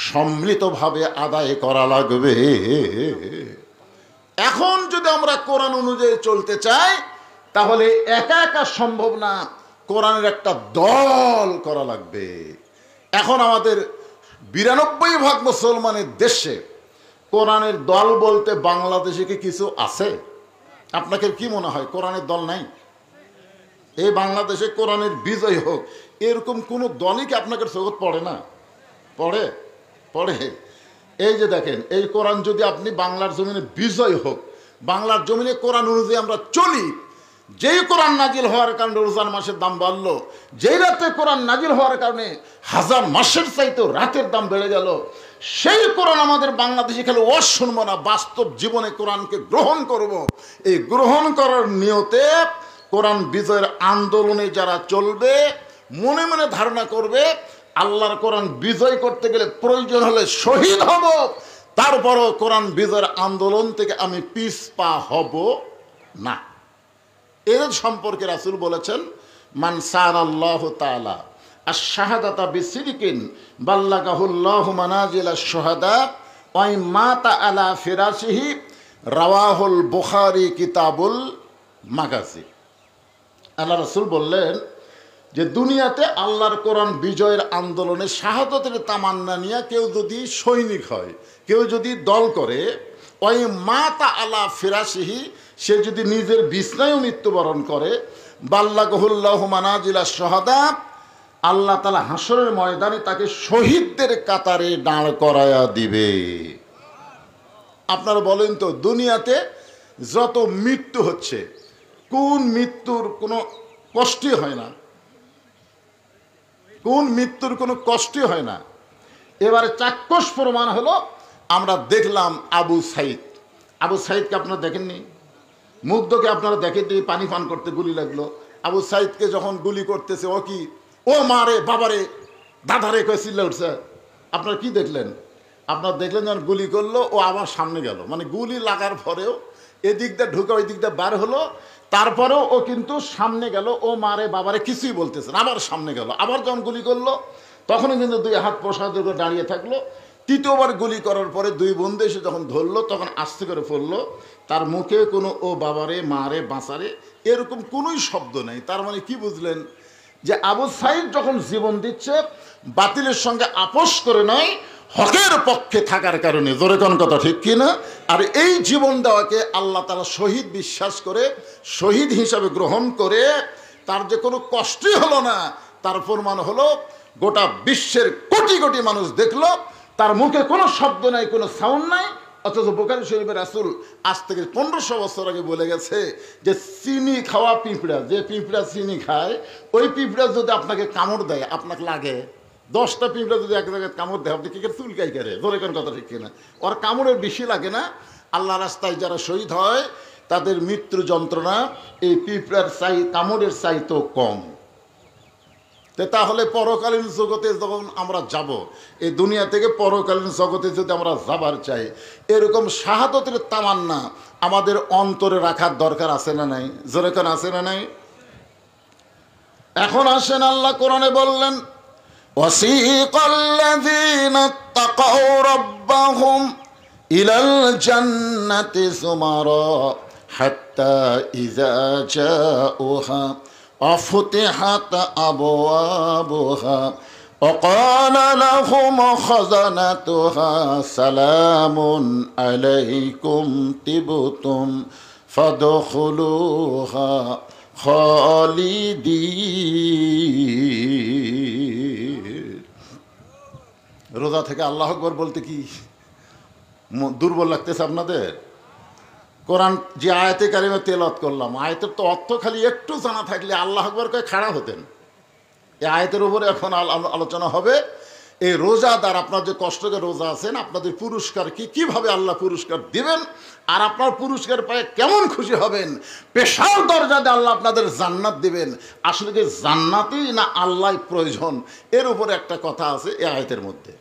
সম্মিলিতভাবে আদায় করা লাগবে। এখন যদি আমরা কোরআন অনুযায়ী চলতে চাই তাহলে একা একা সম্ভব না, কোরআনের একটা দল করা লাগবে। এখন আমাদের 92% মুসলমানের দেশে কোরআনের দল বলতে বাংলাদেশে কি কিছু আছে? আপনাকে কি মনে হয় কোরআনের দল নাই? এই বাংলাদেশে কোরআনের বিজয় হোক এরকম কোন দলই কি আপনাকে চোখে পড়ে না? পড়ে পড়ে। এই যে দেখেন, এই কোরআন যদি আপনি বাংলার জমিনে বিজয় হোক, বাংলার জমিনে কোরআন অনুযায়ী আমরা চলি, যেই কোরআন নাজিল হওয়ার কারণে রমজান মাসের দাম বাড়লো, যেই রাতে কোরআন নাজিল হওয়ার কারণে 1000 মাসের চাইতেও রাতের দাম বেড়ে গেল, সেই কোরআন আমাদের বাংলাদেশে খেলে ও শুনবো না, বাস্তব জীবনে কোরআনকে গ্রহণ করব। এই গ্রহণ করার নিয়তে কোরআন বিজয়ের আন্দোলনে যারা চলবে, মনে মনে ধারণা করবে আল্লাহর কোরআন বিজয় করতে গেলে প্রয়োজন হলে শহীদ হব, তারপরও কোরআন বিজয়ের আন্দোলন থেকে আমি পিছপা হব না। এর সম্পর্কে রাসূল বলেছেন মান সানাল্লাহু তাআলা আশ-শাহাদাতা বিসিদকিন বাল্লাগাহুল্লাহু মানাজিলাশ শুহাদা ওয়া মাতা আলা ফিরাশিহি রাওয়াহুল বুখারী কিতাবুল মাগাজি। আল্লাহ রাসূল বললেন যে দুনিয়াতে আল্লাহর কোরআন বিজয়ের আন্দোলনে শাহাদতের তামান্না নিয়ে কেউ যদি সৈনিক হয়, কেউ যদি দল করে, ওই মাতা আলা ফিরাশিহি, সে যদি নিজের বিছনায়ও মৃত্যুবরণ করে, বাল্লাগাহুল্লাহু মানাজিলাশ শুহাদা, আল্লাহ তাআলা হাসরের ময়দানে তাকে শহীদদের কাতারে দাঁড় করায়া দিবে। আপনারা বলেন তো, দুনিয়াতে যত মৃত্যু হচ্ছে, কোন মৃত্যুর কোনো কষ্টই হয় না? কোন মৃত্যুর কোনো কষ্টই হয় না? এবারে চাক্ষুষ প্রমাণ হলো, আমরা দেখলাম আবু সাইদ। আবু সাইদকে আপনারা দেখেননি? মুগ্ধকে আপনারা দেখেননি? পানি পান করতে গুলি লাগলো। আবু সাইদকে যখন গুলি করতেছে, ও কি, ও মারে বাবারে দাদারে কয়ে চিল্লা উঠছে। আপনারা কি দেখলেন? আপনারা দেখলেন যখন গুলি করলো, ও আবার সামনে গেল, মানে গুলি লাগার পরেও এদিক দিয়ে ঢুকে ওই দিক দিয়ে বার হলো, তারপরেও ও কিন্তু সামনে গেল, ও মারে বাবারে কিছুই বলতেছে না, আবার সামনে গেল। আবার যখন গুলি করলো তখনও কিন্তু দুই হাত প্রসাদের করে দাঁড়িয়ে থাকলো। তৃতীয়বার গুলি করার পরে দুই বন্ধু এসে যখন ধরলো, তখন আস্তে করে পড়লো। তার মুখে কোনো ও বাবারে মারে বাঁচারে এরকম কোনোই শব্দ নেই। তার মানে কি বুঝলেন? যে আবু সাইদ যখন জীবন দিচ্ছে, বাতিলের সঙ্গে আপোষ করে নয়, হকের পক্ষে থাকার কারণে। জোরে কোন কথা ঠিক কিনা? আর এই জীবন দেওয়াকে আল্লাহ তাআলা শহীদ বিশ্বাস করে, শহীদ হিসাবে গ্রহণ করে, তার যে কোনো কষ্টই হলো না, তার প্রমাণ হলো গোটা বিশ্বের কোটি কোটি মানুষ দেখলো, তার মুখে কোনো শব্দ নাই, কোনো সাউন্ড নাই। অথচ বুখারী শরীফের রাসূল আজ থেকে 1500 বছর আগে বলে গেছে যে চিনি খাওয়া পিঁপড়া, যে পিঁপড়া চিনি খায়, ওই পিঁপড়া যদি আপনাকে কামড় দেয়, আপনাকে লাগে 10টা পিঁপড়া যদি এক জায়গায় কামড় দেয়, আপনি কি করে চুলকাই করে? ধরে কোন কথা ঠিক কিনা? ওর কামড়ের বেশি লাগে না। আল্লাহ রাস্তায় যারা শহীদ হয়, তাদের মৃত্যু যন্ত্রণা এই পিঁপড়ার কামড়ের চাইতেও কম। তাহলে পরকালীন জগতে যখন আমরা যাব, এই দুনিয়া থেকে পরকালীন জগতে যদি আমরা যাবার চাই, এরকম শাহাদতের তামান্না আমাদের অন্তরে রাখার দরকার আছে না নাই? জোরে কোন আছে না নাই? এখন আসেন, আল্লাহ কোরআনে বললেন, ওয়াসিকাল্লাযীনা তাকাউ রাব্বাহুম ইলাল জান্নাতি যুমারা হাত্তা ইযা জাউহা وفتحت أبوابها وقال لهم خزنتها سلام عليكم طبتم فادخلوها خالدين। রোজা থেকে আল্লাহু আকবার বলতে কি দুর্বল লাগতেছে আপনাদের? কোরআন যে আয়াতে কারিমা তেলাওয়াত করলাম, আয়াতের তো অর্থ খালি একটু জানা থাকলে আল্লাহু আকবার কয়ে খাড়া হতেন। এই আয়াতের উপরে এখন আলোচনা হবে। এই রোজাদার, আপনার যে কষ্ট করে রোজা আছেন, আপনাদের পুরস্কার কি, কিভাবে আল্লাহ পুরস্কার দিবেন, আর আপনার পুরস্কার পায়ে কেমন খুশি হবেন, স্পেশাল দরজাতে আল্লাহ আপনাদের জান্নাত দিবেন। আসলে কি জান্নাতই না আল্লাহ প্রয়োজন, এর উপরে একটা কথা আছে এই আয়াতের মধ্যে।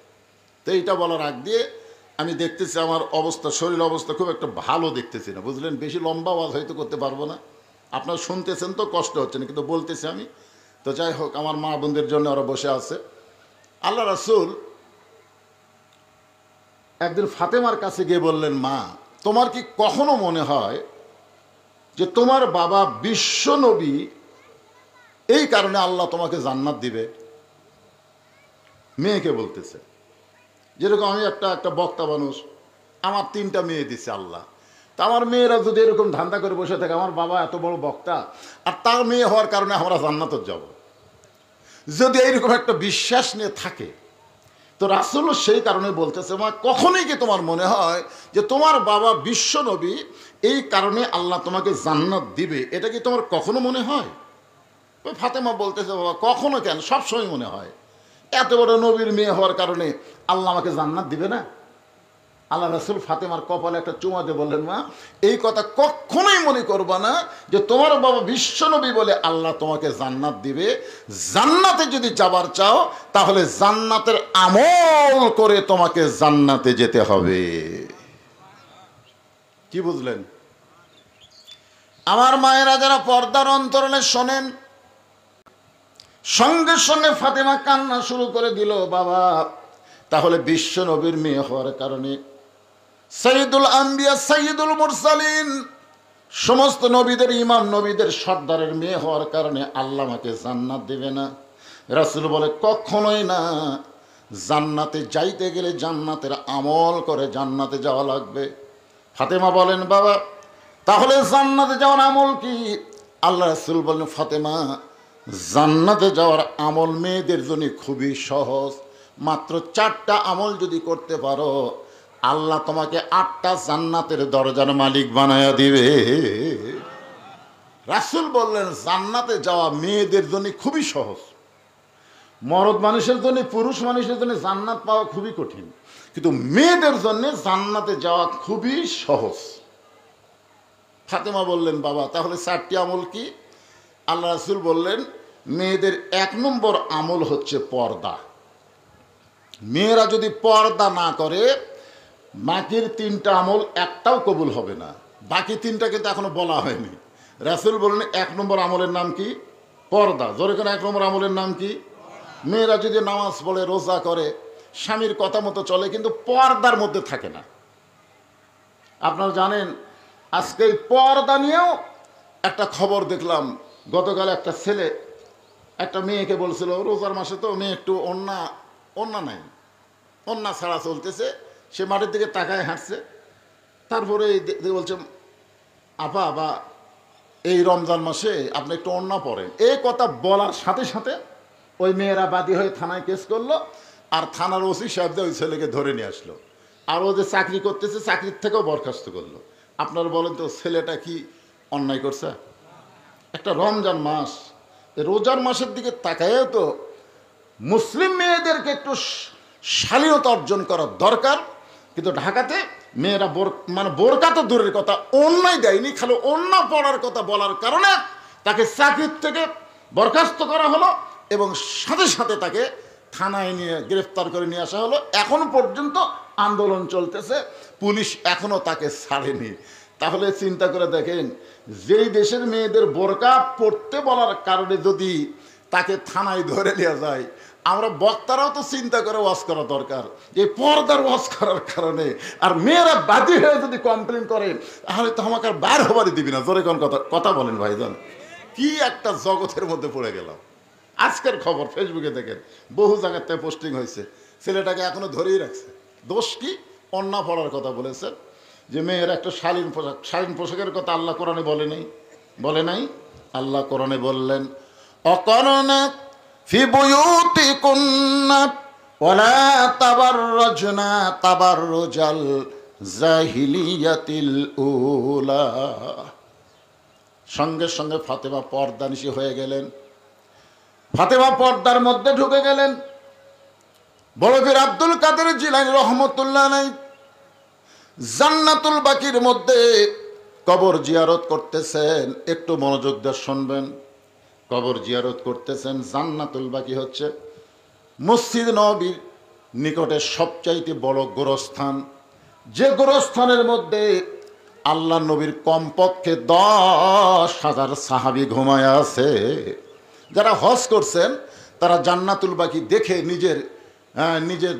তো এইটা বলার আগ দিয়ে আমি দেখতেছি আমার অবস্থা, শরীর অবস্থা খুব একটা ভালো দেখতেছি না, বুঝলেন? বেশি লম্বা আওয়াজ হয়তো করতে পারবো না, আপনারা শুনতেছেন তো কষ্ট হচ্ছে না, কিন্তু বলতেছি আমি। তো যাই হোক, আমার মা বোনদের জন্য ওরা বসে আছে। আল্লাহ রাসূল একদিন ফাতেমার কাছে গিয়ে বললেন, মা, তোমার কি কখনো মনে হয় যে তোমার বাবা বিশ্ব নবী, এই কারণে আল্লাহ তোমাকে জান্নাত দিবে? মেয়েকে বলতেছে। যেরকম আমি একটা বক্তা মানুষ, আমার 3টা মেয়ে দিছে আল্লাহ, তা আমার মেয়েরা যদি এরকম ধান্দা করে বসে থাকে, আমার বাবা এত বড় বক্তা আর তার মেয়ে হওয়ার কারণে আমরা জান্নাতে যাব, যদি এইরকম একটা বিশ্বাস নিয়ে থাকে, তো রাসূল সেই কারণে বলতেছে, মা, কখনোই কি তোমার মনে হয় যে তোমার বাবা বিশ্ব নবী, এই কারণে আল্লাহ তোমাকে জান্নাত দিবে? এটা কি তোমার কখনো মনে হয়? ওই ফাতেমা বলতেছে, বাবা, কখনো কেন, সবসময় মনে হয়। এত বড় নবীর মেয়ে হওয়ার কারণে আল্লাহ আমাকে জান্নাত দিবে না? আল্লাহ রাসূল ফাতেমার কপালে একটা চুমা দিয়ে বললেন, মা, এই কথা কখনোই মনে করবা না যে তোমার বাবা বিশ্বনবী বলে আল্লাহ তোমাকে জান্নাত দিবে। জান্নাতে যদি যাবার চাও, তাহলে জান্নাতের আমল করে তোমাকে জান্নাতে যেতে হবে। কি বুঝলেন? আমার মায়েরা যারা পর্দার অন্তরালে শোনেন, সঙ্গে সঙ্গে ফাতেমা কান্না শুরু করে দিল। বাবা, তাহলে বিশ্ব নবীর মেয়ে হওয়ার কারণে, সাইয়্যিদুল আম্বিয়া সাইয়্যিদুল মুরসালিন, সমস্ত নবীদের ইমাম, নবীদের সর্দারের মেয়ে হওয়ার কারণে আল্লাহ আমাকে জান্নাত দেবে না? রাসূল বলে কখনোই না। জান্নাতে যাইতে গেলে জান্নাতের আমল করে জান্নাতে যাওয়া লাগবে। ফাতেমা বলেন বাবা, তাহলে জান্নাতে যাওয়ার আমল কি? আল্লাহ রাসূল বলেন, ফাতেমা, জান্নাতে যাওয়ার আমল মেয়েদের জন্য খুবই সহজ। মাত্র 4টা আমল যদি করতে পারো, আল্লাহ তোমাকে 8টা জান্নাতের দরজার মালিক বানায়া দিবে। রাসূল বললেন, জান্নাতে যাওয়া মেয়েদের জন্য খুবই সহজ। মরদ মানুষের জন্য, পুরুষ মানুষের জন্য জান্নাত পাওয়া খুবই কঠিন, কিন্তু মেয়েদের জন্য জান্নাতে যাওয়া খুবই সহজ। ফাতেমা বললেন, বাবা, তাহলে 4টি আমল কি? আল্লাহ রাসূল বললেন, মেয়েদের 1 নম্বর আমল হচ্ছে পর্দা। মেয়েরা যদি পর্দা না করে, বাকির 3টা আমল একটাও কবুল হবে না। বাকি 3টা কিন্তু এখনো বলা হয়নি। রাসূল বললেন 1 নম্বর আমলের নাম কি? পর্দা। জোরে করে 1 নম্বর আমলের নাম কি? মেয়েরা যদি নামাজ পড়ে, রোজা করে, স্বামীর কথা মতো চলে, কিন্তু পর্দার মধ্যে থাকে না। আপনারা জানেন, আজকে এই পর্দা নিয়েও একটা খবর দেখলাম। গতকাল একটা ছেলে একটা মেয়েকে বলছিল, রোজার মাসে তো মেয়ে একটু অন্যা নাই, অন্যা ছাড়া চলতেছে, সে মাঠের দিকে তাকায় হাঁটছে। তারপরে বলছে, আপা বা এই রমজান মাসে আপনি একটু অন্যা পড়েন। এই কথা বলার সাথে সাথে ওই মেয়েরা বাদী হয়ে থানায় কেস করলো, আর থানার ওসি সাহেব ওই ছেলেকে ধরে নিয়ে আসলো। আর ও যে চাকরি করতেছে, চাকরির থেকেও বরখাস্ত করলো। আপনারা বলেন তো, ছেলেটা কি অন্যায় করছে? একটা রমজান মাস, রোজার মাসের দিকে তাকায় তো মুসলিম মেয়েদেরকে একটু শালীনতা অর্জন করা দরকার। কিন্তু ঢাকাতে মেয়েরা বোরকা তো দূরের কথা, অন্যায় দেয়নি, খালি অন্য পড়ার কথা বলার কারণে তাকে চাকরির থেকে বরখাস্ত করা হলো এবং সাথে সাথে তাকে থানায় নিয়ে গ্রেফতার করে নিয়ে আসা হলো। এখনো পর্যন্ত আন্দোলন চলতেছে, পুলিশ এখনো তাকে ছাড়েনি। তাহলে চিন্তা করে দেখেন, যেই দেশের মেয়েদের বোরকা পড়তে বলার কারণে যদি তাকে থানায় ধরে নেওয়া যায়, আমরা বক্তারাও তো চিন্তা করে ওয়াজ করা দরকার, যে পর্দার ওয়াজ করার কারণে আর মেয়েরা বাদী হয়ে যদি কমপ্লেন করে, তাহলে তো আমাকে আর বার হবারই দিবি না। জোরে কোন কথা বলেন ভাইজান, কি একটা জগতের মধ্যে পড়ে গেলাম। আজকের খবর ফেসবুকে দেখেন, বহু জায়গার থেকে পোস্টিং হয়েছে, ছেলেটাকে এখনো ধরেই রাখছে। দোষ কি? অন্যা পড়ার কথা বলেছেন, যে মেয়ের একটা শালীন পোশাক, শালীন পোশাকের কথা আল্লাহ কোরআনে বলে নাই? আল্লাহ কোরআনে বললেন, অকরনা ফি বুয়ুতিকুন্না ওয়ালা তাবাররাজনা তাবাররুজাল জাহিলিয়াতিল উলা। সঙ্গে সঙ্গে ফাতেমা পর্দানিশী হয়ে গেলেন। ফাতেমা পর্দার মধ্যে ঢুকে গেলেন। বড় পীর আব্দুল কাদের জিলানী রহমতুল্লাহ আলাইহি জান্নাতুল বাকির মধ্যে কবর জিয়ারত করতেছেন। একটু মনোযোগ দিয়ে শুনবেন। কবর জিয়ারত করতেছেন। জান্নাতুল বাকি হচ্ছে মসজিদ নববীর নিকটে সবচাইতে বড় গোরস্থান, যে গোরস্থানের মধ্যে আল্লাহ নবীর কমপক্ষে 10,000 সাহাবী ঘুমায় আছে। যারা হজ করছেন তারা জান্নাতুল বাকি দেখে নিজের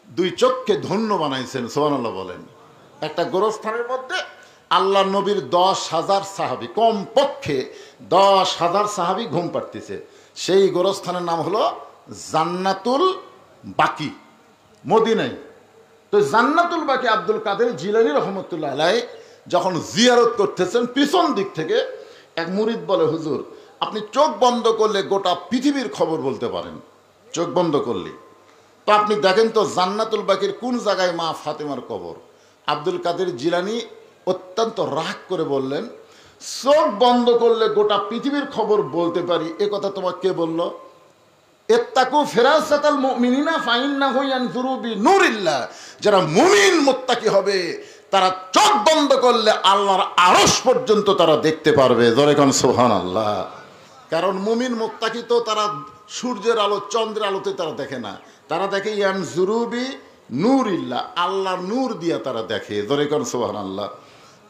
2 চোখকে ধন্য বানাইছেন। সুবহানাল্লাহ বলেন। একটা গোরস্থানের মধ্যে আল্লাহ নবীর 10,000 সাহাবী, কমপক্ষে 10,000 সাহাবী ঘুম পাড়তেছে। সেই গোরস্থানের নাম হলো জান্নাতুল বাকি, মদিনায়। তো জান্নাতুল বাকি আব্দুল কাদের জিলানী রহমতুল্লাহ আলাইহি যখন জিয়ারত করতেছেন, পিছন দিক থেকে এক মুরিদ বলে, হুজুর আপনি চোখ বন্ধ করলে গোটা পৃথিবীর খবর বলতে পারেন, চোখ বন্ধ করলে। তো আপনি দেখেন তো জান্নাতুল বাকির কোন জায়গায় মা ফাতেমার কবর। আব্দুল কাদের জিলানী অত্যন্ত রাগ করে বললেন, চোখ বন্ধ করলে গোটা পৃথিবীর খবর বলতে পারি, এ কথা তোমাকে কে বলল? ইত্তাকু ফিরাসাতাল মুমিনিনা ফাইন্নাহু ইয়ানজুরু বিনুরিল্লাহ। যারা মুমিন মুত্তাকি হবে তারা চোখ বন্ধ করলে আল্লাহর আরশ পর্যন্ত তারা দেখতে পারবে। জোরে কোন সুবহানাল্লাহ। কারণ মুমিন মুত্তাকি তো তারা সূর্যের আলো, চন্দ্রের আলোতে তারা দেখে না, তারা দেখে ইয়ানজুরু বিনুরিল্লাহ, আল্লাহর নূর দিয়া তারা দেখে। জোরে কোন সুবহানাল্লাহ।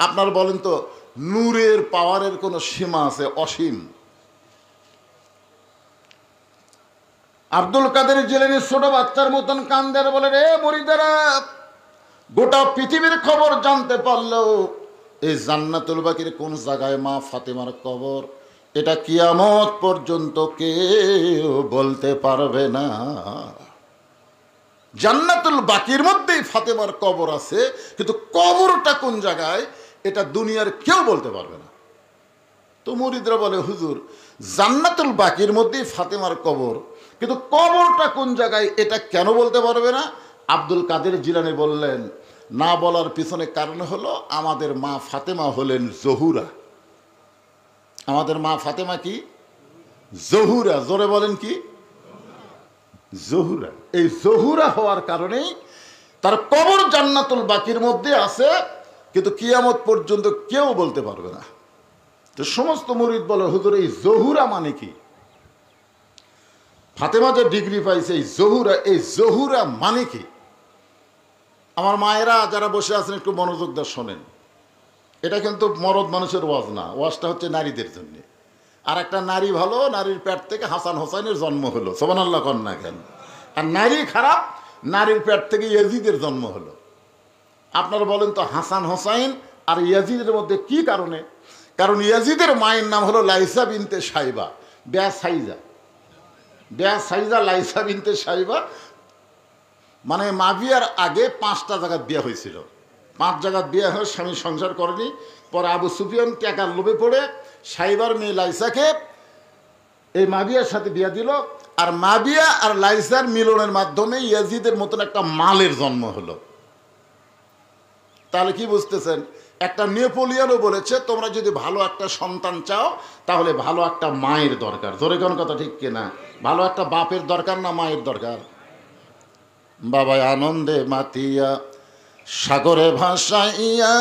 আপনারা বলেন তো, নূরের পাওয়ারের কোনো সীমা আছে? অসীম। আব্দুল কাদের জিলানী ছোট বাচ্চার মতন কান্দে আর বলে, রে মুরিদেরা, গোটা পৃথিবীর খবর জানতে পারলেও এই জান্নাতুল বাকির কোন জায়গায় মা ফাতেমার কবর, এটা কিয়ামত পর্যন্ত কেউ বলতে পারবে না। জান্নাতুল বাকির মধ্যেই ফাতেমার কবর আছে, কিন্তু কবরটা কোন জায়গায় এটা দুনিয়ার কেউ বলতে পারবে না। তো মুরিদরা বলে, হুজুর জান্নাতুল বাকির মধ্যেই ফাতেমার কবর, কিন্তু কবরটা কোন জায়গায় এটা কেন বলতে পারবে না? আব্দুল কাদের জিলানী বললেন, না বলার পিছনে কারণ হলো আমাদের মা ফাতেমা হলেন জহুরা। আমাদের মা ফাতেমা কি? জহুরা। জোরে বলেন কি? জহুরা। এই জহুরা হওয়ার কারণেই তার কবর জান্নাতুল বাকির মধ্যে আছে, কিন্তু কিয়ামত পর্যন্ত কেউ বলতে পারবে না। তো সমস্ত মুরিদ বলে, হুজুর এই জহুরা মানে কি? ফাতেমা যে ডিগ্রি পাইছে এই জহুরা মানে কি? আমার মায়েরা যারা বসে আছেন একটু মনোযোগ দিয়ে শোনেন, এটা কিন্তু মরদ মানুষের ওয়াজ না, ওয়াজটা হচ্ছে নারীদের জন্য। আর একটা নারী ভালো, নারীর পেট থেকে হাসান হোসাইনের জন্ম হলো, সুবহানাল্লাহ কন্যা কেন? আর নারী খারাপ, নারীর পেট থেকে ইয়াজিদের জন্ম হলো। আপনারা বলেন তো হাসান হোসাইন আর ইয়াজিদের মধ্যে কি কারণে? কারণ ইয়াজিদের মায়ের নাম হলো লাইসা বিনতে সাইবা, সাইজা লাইসা বিনতে সাইবা। মানে মাবিয়ার আগে 5টা জায়গায় বিয়ে হয়েছিল, 5 জায়গায় বিয়ে হয়ে স্বামী সংসার করেনি। পরে আবু সুফিয়ান টাকার লোভে পড়ে সাইবার মেয়ে লাইসাকে এই মাবিয়ার সাথে বিয়ে দিল। আর মাবিয়া আর লাইসার মিলনের মাধ্যমে ইয়াজিদের মতন একটা মালের জন্ম হলো। তাহলে কি বুঝতেছেন? একটা নেপোলিয়নও বলেছে, তোমরা যদি ভালো একটা সন্তান চাও তাহলে ভালো একটা মায়ের দরকার। জোরে কোন কথা ঠিক কিনা? ভালো একটা বাপের দরকার না মায়ের দরকার? বাবাই আনন্দে মাতিয়া সাগরে ভাসাইয়া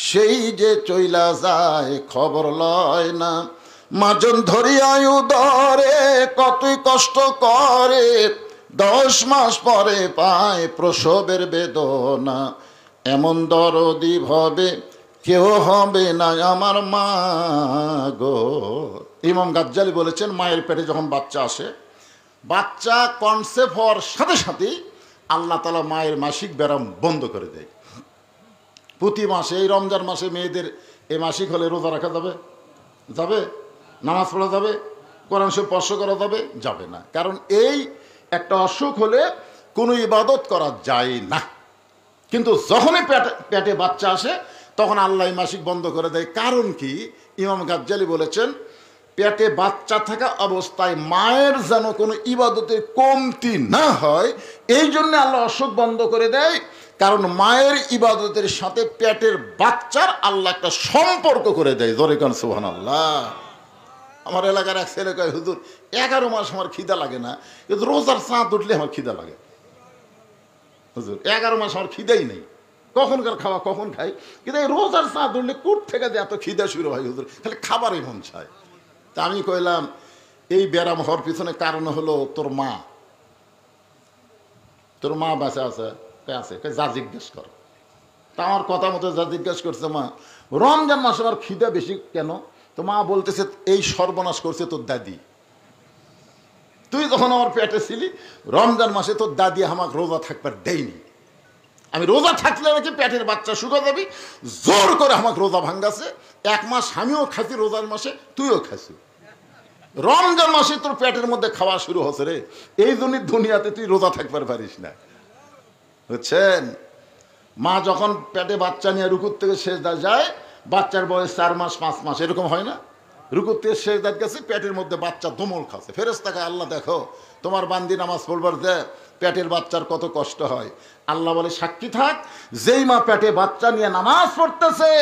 সেই যে চইলা যায় খবর লয় না, মাজন ধরিয়া উদরে কতই কষ্ট করে, 10 মাস পরে পায় প্রসবের বেদনা, এমন দরদি ভাবে কেউ হবে না আমার মা গো। ইমাম গাজ্জালি বলেছেন, মায়ের পেটে যখন বাচ্চা আসে, বাচ্চা কনসেপ্ট হওয়ার সাথে সাথেই আল্লাহ তাআলা মায়ের মাসিক ব্যারাম বন্ধ করে দেয়। প্রতি মাসে, এই রমজান মাসে মেয়েদের এই মাসিক হলে রোজা রাখা যাবে? যাবে? নামাজ পড়া যাবে? কোরআন শরীফ স্পর্শ করা যাবে? যাবে না। কারণ এই একটা অসুখ হলে কোনো ইবাদত করা যায় না। কিন্তু যখনই পেটে বাচ্চা আসে তখন আল্লাহ মাসিক বন্ধ করে দেয়। কারণ কি? ইমাম গাজ্জালি বলেছেন, পেটে বাচ্চা থাকা অবস্থায় মায়ের যেন কোনো ইবাদতের কমতি না হয়, এই জন্য আল্লাহ অসুখ বন্ধ করে দেয়। কারণ মায়ের ইবাদতের সাথে পেটের বাচ্চার আল্লাহ একটা সম্পর্ক করে দেয়। জোরে কান সুবহানাল্লাহ। আমার এলাকার এক ছেলে কয়, হুজুর 11 মাস আমার খিদা লাগে না, কিন্তু রোজার চাঁদ উঠলে আমার খিদা লাগে। হুজুর 11 মাস আমার খিদাই নেই, কখনকার খাওয়া কখন খাই, কিন্তু এই রোজার চাঁদ উঠলে কুট থেকে যে এত খিদা শুরু হয় হুজুর, খালি খাবারই মন চায়। তা আমি কইলাম, এই ব্যারাম হওয়ার পিছনে কারণ হলো তোর মা বাঁচা আছে? আছে, যা জিজ্ঞেস কর। তা আমার কথা মতো যা জিজ্ঞেস করছে, মা রমজান মাসে আমার খিদা বেশি কেন? তো মা বলতেছে, এই সর্বনাশ করছে তোর দাদি। তুই যখন আমার পেটে ছিলি রমজান মাসে তোর দাদি আমাকে রোজা থাকবার দেয়নি। আমি রোজা থাকলে নাকি পেটের বাচ্চা শুকা যাবি, জোর করে আমাকে রোজা ভাঙ্গাছে। 1 মাস আমিও খাইছি রোজার মাসে, তুইও খাইছি। রমজান মাসে তোর পেটের মধ্যে খাওয়া শুরু হচ্ছে রে, এই জন্য দুনিয়াতে তুই রোজা থাকবার পারিস না। বুঝছেন? মা যখন পেটে বাচ্চা নিয়ে রুকুর থেকে সেজদা যায়, বাচ্চার বয়স 4 মাস 5 মাস এরকম হয় না? রুকুর থেকে সেজদার গেছে, পেটের মধ্যে বাচ্চা দমল খাচ্ছে। ফেরেশতাকে আল্লাহ, দেখো তোমার বান্দি নামাজ পড়বার দে, পেটের বাচ্চার কত কষ্ট হয়। আল্লাহ বলে, সাক্ষী থাক, যেই মা পেটে বাচ্চা নিয়ে নামাজ পড়তেছে,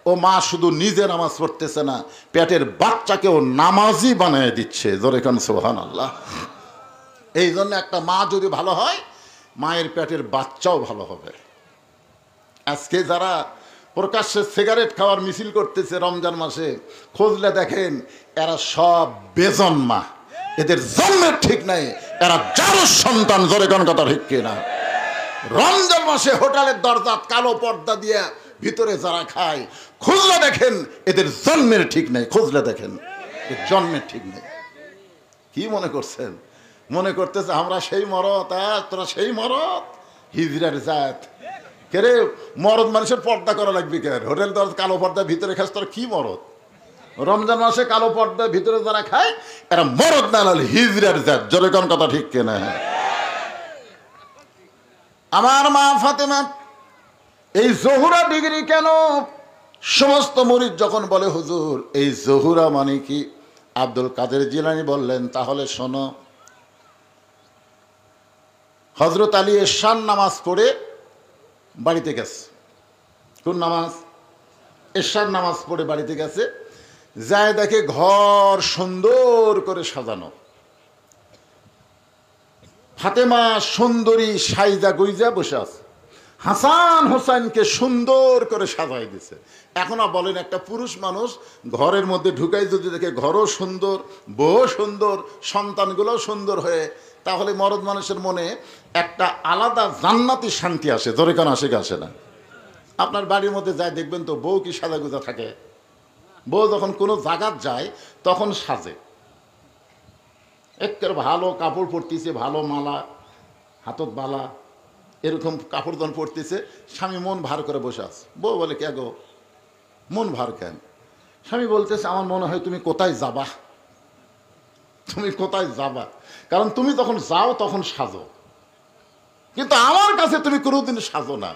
ও মা শুধু নিজে নামাজ পড়তেছে না, পেটের বাচ্চাকেও নামাজি বানিয়ে দিচ্ছে। জোরে কান সুবহানাল্লাহ। এই জন্য একটা মা যদি ভালো হয়, মায়ের পেটের বাচ্চাও ভালো হবে। আজকে যারা প্রকাশ্যে সিগারেট খাওয়ার মিছিল করতেছে রমজান মাসে, খুঁজলে দেখেন এরা সব বেজন্মা, এদের জন্মের ঠিক নাই, এরা যারও সন্তান। জোরে কোন কথা ঠিক কিনা? রমজান মাসে হোটেলের দরজা কালো পর্দা দিয়ে ভিতরে যারা খায়, খুঁজলে দেখেন এদের জন্মের ঠিক নেই। খুঁজলে দেখেন জন্মের ঠিক নেই। কি মনে করছেন মনে করতেছে আমরা সেই মরদ, তোরা সেই মরদ, হিজড়ার জাত। কেরে মরদ মানুষের পর্দা করা লাগবে কেন? হোটেল তোর কালো পর্দা ভিতরে খাস, তোর কি মরদ? রমজান মাসে কালো পর্দা ভিতরে যারা খায় এরা মরদ না, নাহলে হিজড়ার জাত। জোরে কোন কথা ঠিক কেনা? আমার মা ফাতেমা এই জহুরা ডিগ্রি কেন? সমস্ত মুরিদ যখন বলে হুজুর এই জহুরা মানে কি, আব্দুল কাদের জিলানী বললেন তাহলে শোনো। হযরত আলী এশার নামাজ পড়ে বাড়িতে গেছে। কোন নামাজ? এশার নামাজ পড়ে বাড়িতে গেছে। যায় দেখে ঘর সুন্দর করে সাজানো, ফাতেমা সুন্দরী সাইজা গুইজা বসে আছে, হাসান হোসেনকে সুন্দর করে সাজাই দিছে। এখন বলেন একটা পুরুষ মানুষ ঘরের মধ্যে ঢুকাই যদি দেখে ঘরও সুন্দর, বউ সুন্দর, সন্তানগুলোও সুন্দর হয়ে, তাহলে মরদ মানুষের মনে একটা আলাদা জান্নাতি শান্তি আসে। জোরে কান আসে কি আসে না? আপনার বাড়ির মধ্যে যায় দেখবেন তো বউ কি সাজা গুজা থাকে? বউ যখন কোনো জায়গায় যায় তখন সাজে, একের ভালো কাপড় পরতেছে, ভালো মালা, হাতত বালা, এরকম কাপড় যখন পরতেছে, স্বামী মন ভার করে বসে আছে। বউ বলে কে গো মন ভার কেন? স্বামী বলতেছে আমার মনে হয় তুমি কোথায় যাবা, তুমি কোথায় যাবা, কারণ তুমি যখন যাও তখন সাজো, কিন্তু আমার কাছে তুমি কোনোদিন সাজো না।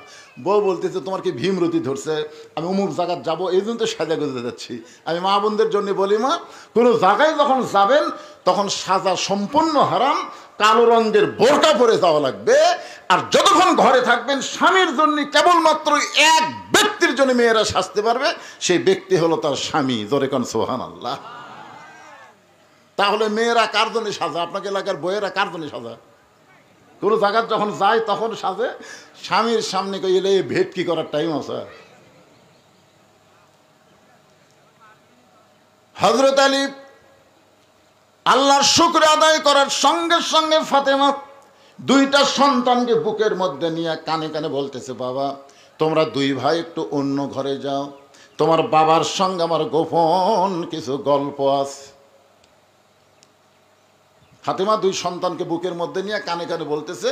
বউ বলতেছে তোমার কি ভীমরতি ধরছে, আমি অমুক জায়গায় যাবো এই জন্য তো সাজা গুজে যাচ্ছি। আমি মা বোনদের জন্য বলি মা, কোনো জায়গায় যখন যাবেন তখন সাজা সম্পূর্ণ হারাম, কালো রঙের বোরকা পরে যাওয়া লাগবে। আর যতক্ষণ ঘরে থাকবেন স্বামীর জন্য কেবলমাত্র এক ব্যক্তির জন্য মেয়েরা সাজতে পারবে, সেই ব্যক্তি হলো তার স্বামী। জোরে কোন সুবহানাল্লাহ। তাহলে মেয়েরা কার জন্য সাজা? আপনাকে এলাকার বইয়েরা কার জন্য সাজা? কোনো জায়গায় যখন যায় তখন সাজে, স্বামীর সামনে গেলে ভেট কি করার টাইম আছে? হযরত আলী আল্লাহর শুকর আদায় করার সঙ্গে সঙ্গে ফাতেমা দুইটা সন্তানকে বুকের মধ্যে নিয়ে কানে কানে বলতেছে, বাবা তোমরা দুই ভাই একটু অন্য ঘরে যাও, তোমার বাবার সঙ্গে আমার গোপন কিছু গল্প আছে। ফাতেমা দুই সন্তানকে বুকের মধ্যে নিয়ে কানে কানে বলতেছে